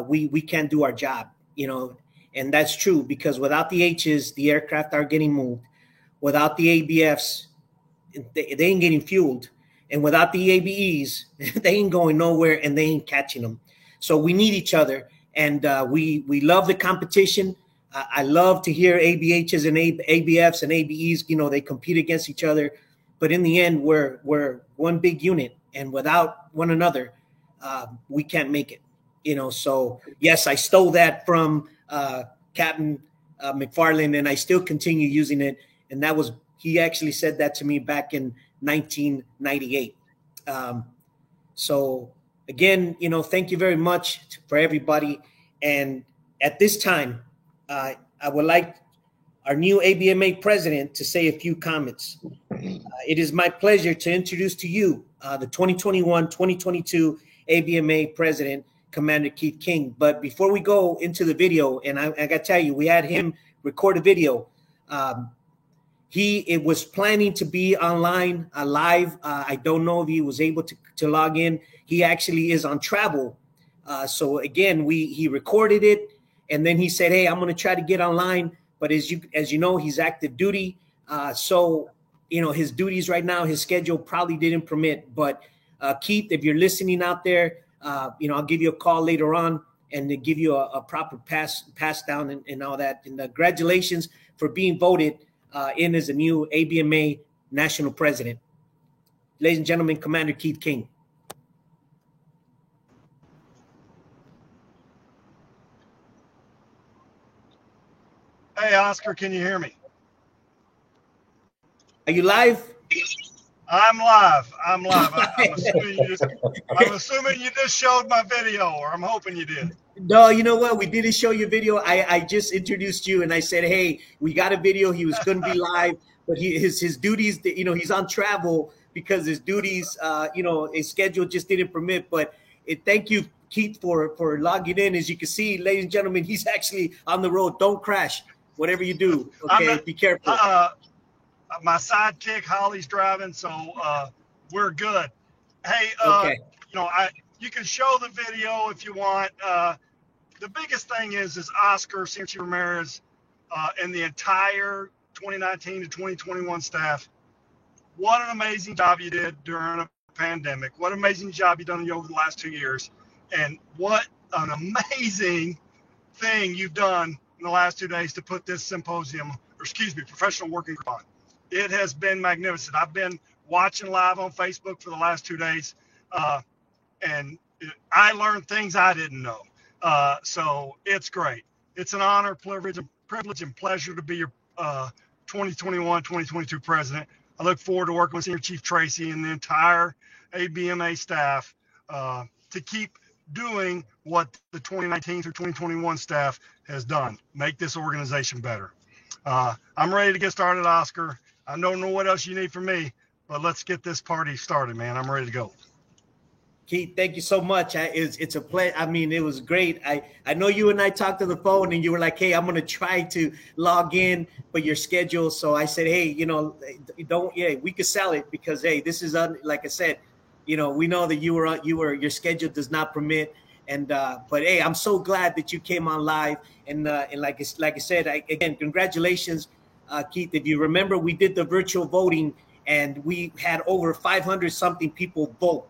we can't do our job, and that's true, because without the H's, the aircraft are getting moved. Without the ABFs, they ain't getting fueled. And without the ABEs, they ain't going nowhere, and they ain't catching them. So we need each other, and we love the competition. I love to hear ABHs and ABFs and ABEs, they compete against each other. But in the end, we're one big unit, and without one another, we can't make it. So yes, I stole that from Captain McFarland, and I still continue using it. And he actually said that to me back in 1998. So again, thank you very much for everybody. And at this time, I would like our new ABMA president to say a few comments. It is my pleasure to introduce to you the 2021-2022 ABMA president, Commander Keith King. But before we go into the video, and I got to tell you, we had him record a video. It was planning to be online live. I don't know if he was able to log in. He actually is on travel. So again, he recorded it, and then he said, "Hey, I'm going to try to get online." But as you know, he's active duty. So his duties right now, his schedule probably didn't permit. But Keith, if you're listening out there, I'll give you a call later on and to give you a proper pass down and all that. And congratulations for being voted in as a new ABMA national president. Ladies and gentlemen, Commander Keith King. Hey, Oscar, can you hear me? Are you live? I'm live. I'm assuming you just showed my video, or I'm hoping you did. No, you know what? We didn't show your video. I just introduced you, and I said, "Hey, we got a video." He was couldn't be live, but his duties, he's on travel because his duties, his schedule just didn't permit. But thank you, Keith, for logging in. As you can see, ladies and gentlemen, he's actually on the road. Don't crash, whatever you do. Okay, be careful. My sidekick Holly's driving, so we're good. Hey, okay. You can show the video if you want. The biggest thing is Oscar Sanchez Ramirez and the entire 2019 to 2021 staff. What an amazing job you did during a pandemic. What an amazing job you've done over the last 2 years. And what an amazing thing you've done in the last 2 days to put this professional working group on. It has been magnificent. I've been watching live on Facebook for the last 2 days, and I learned things I didn't know. So it's great. It's an honor, privilege, and pleasure to be your 2021-2022 president. I look forward to working with Senior Chief Tracy and the entire ABMA staff to keep doing what the 2019 through 2021 staff has done. Make this organization better. I'm ready to get started, Oscar. I don't know what else you need from me, but let's get this party started, man. I'm ready to go. Keith, thank you so much. It's a pleasure. I mean, it was great. I know you and I talked on the phone, and you were like, "Hey, I'm gonna try to log in, but your schedule." So I said, "Hey, we could sell it because hey, this is like I said, we know that your schedule does not permit." And but hey, I'm so glad that you came on live, and like I said, again, congratulations, Keith. If you remember, we did the virtual voting, and we had over 500 something people vote.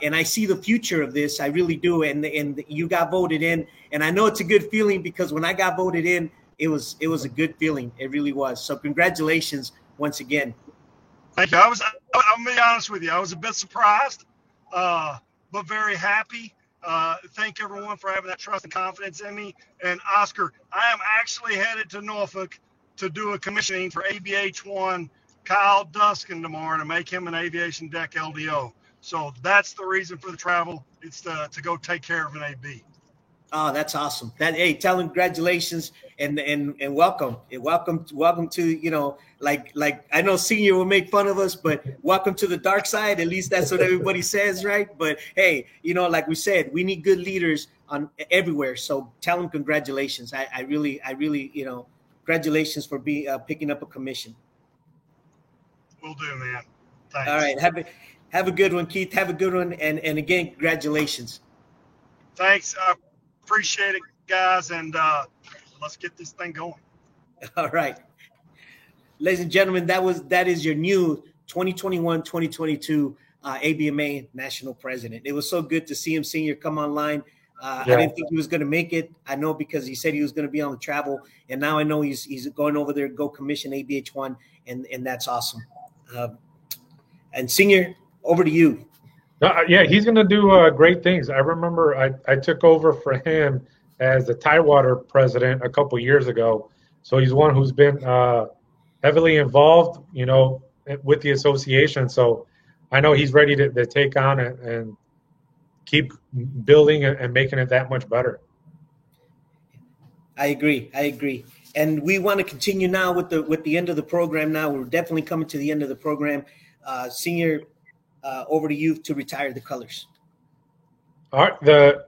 And I see the future of this. I really do. And you got voted in, and I know it's a good feeling because when I got voted in, it was a good feeling. It really was. So congratulations once again. Thank you. I'm gonna be honest with you. I was a bit surprised, but very happy. Thank everyone for having that trust and confidence in me. And Oscar, I am actually headed to Norfolk to do a commissioning for ABH1 Kyle Duskin tomorrow to make him an aviation deck LDO. So that's the reason for the travel. It's to go take care of an AB. Oh, that's awesome. Hey, tell him congratulations and welcome. Welcome to, like I know Senior will make fun of us, but welcome to the dark side. At least that's what everybody says, right? But hey, like we said, we need good leaders on everywhere. So tell him congratulations. I really, congratulations for picking up a commission. Will do, man. Thanks. All right. Have a good one, Keith. Have a good one. And again, congratulations. Thanks. I appreciate it, guys. And let's get this thing going. All right. Ladies and gentlemen, that is your new 2021-2022 ABMA National President. It was so good to see him, Senior, come online. I didn't think he was going to make it. I know because he said he was going to be on the travel. And now I know he's going over there to go commission ABH1. And that's awesome. And Senior, over to you. Yeah, he's going to do great things. I remember I took over for him as the Tidewater president a couple years ago. So he's one who's been heavily involved, with the association. So I know he's ready to take on it and keep building and making it that much better. I agree. And we want to continue now with the end of the program. Now we're definitely coming to the end of the program. Senior, over to you to retire the colors. All right. The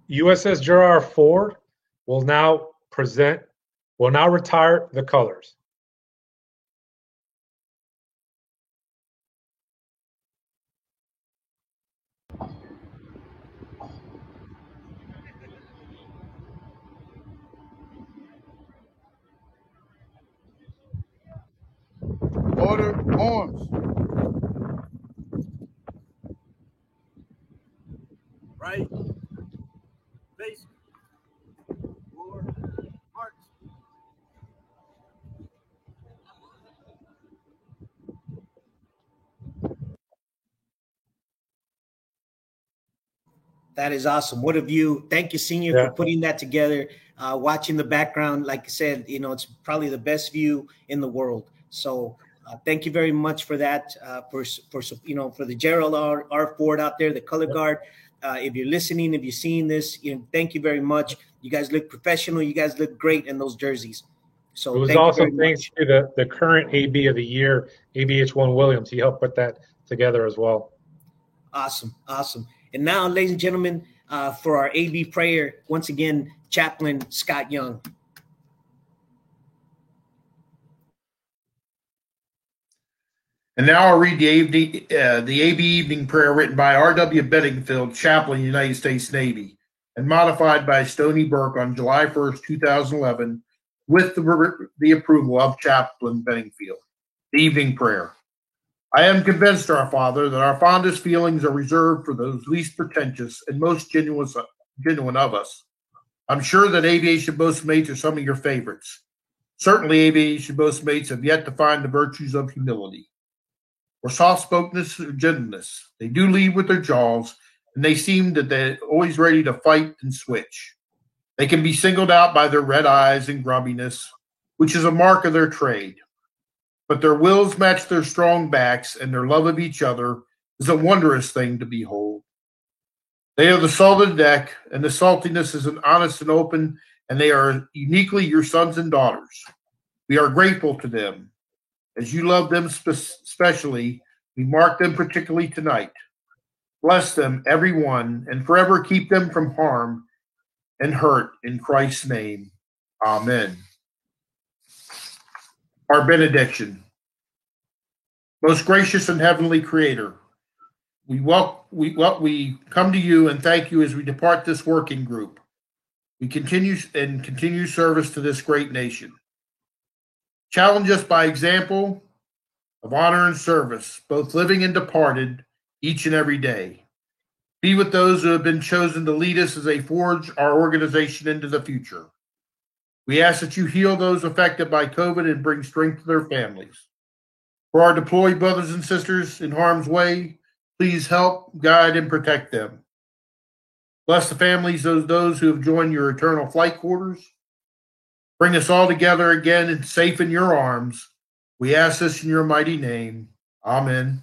USS Gerald Ford will now retire the colors. Order arms. Right. Face. Forward. March. That is awesome. What a view. Thank you, Senior, for putting that together. Watching the background, like I said, it's probably the best view in the world. So thank you very much for that, for the Gerald R. Ford out there, the color guard. If you're listening, if you're seeing this, thank you very much. You guys look professional. You guys look great in those jerseys. So it was also thanks to the current AB of the year, ABH1 Williams. He helped put that together as well. Awesome. And now, ladies and gentlemen, for our AB prayer, once again, Chaplain Scott Young. And now I'll read the AB evening prayer written by R.W. Bedingfield, Chaplain, United States Navy, and modified by Stony Burke on July 1st, 2011, with the approval of Chaplain Bedingfield. The evening prayer. I am convinced, our Father, that our fondest feelings are reserved for those least pretentious and most genuine of us. I'm sure that aviation boastmates are some of your favorites. Certainly, aviation boastmates have yet to find the virtues of humility or soft-spokenness or gentleness. They do lead with their jaws, and they seem that they're always ready to fight and switch. They can be singled out by their red eyes and grumpiness, which is a mark of their trade. But their wills match their strong backs, and their love of each other is a wondrous thing to behold. They are the salt of the deck, and the saltiness is an honest and open, and they are uniquely your sons and daughters. We are grateful to them. As you love them specially, we mark them particularly tonight. Bless them, everyone, and forever keep them from harm and hurt in Christ's name. Amen. Our benediction. Most gracious and heavenly Creator, we come to you and thank you as we depart this working group. We continue service to this great nation. Challenge us by example of honor and service, both living and departed, each and every day. Be with those who have been chosen to lead us as they forge our organization into the future. We ask that you heal those affected by COVID and bring strength to their families. For our deployed brothers and sisters in harm's way, please help, guide, and protect them. Bless the families of those who have joined your eternal flight quarters. Bring us all together again and safe in your arms. We ask this in your mighty name. Amen.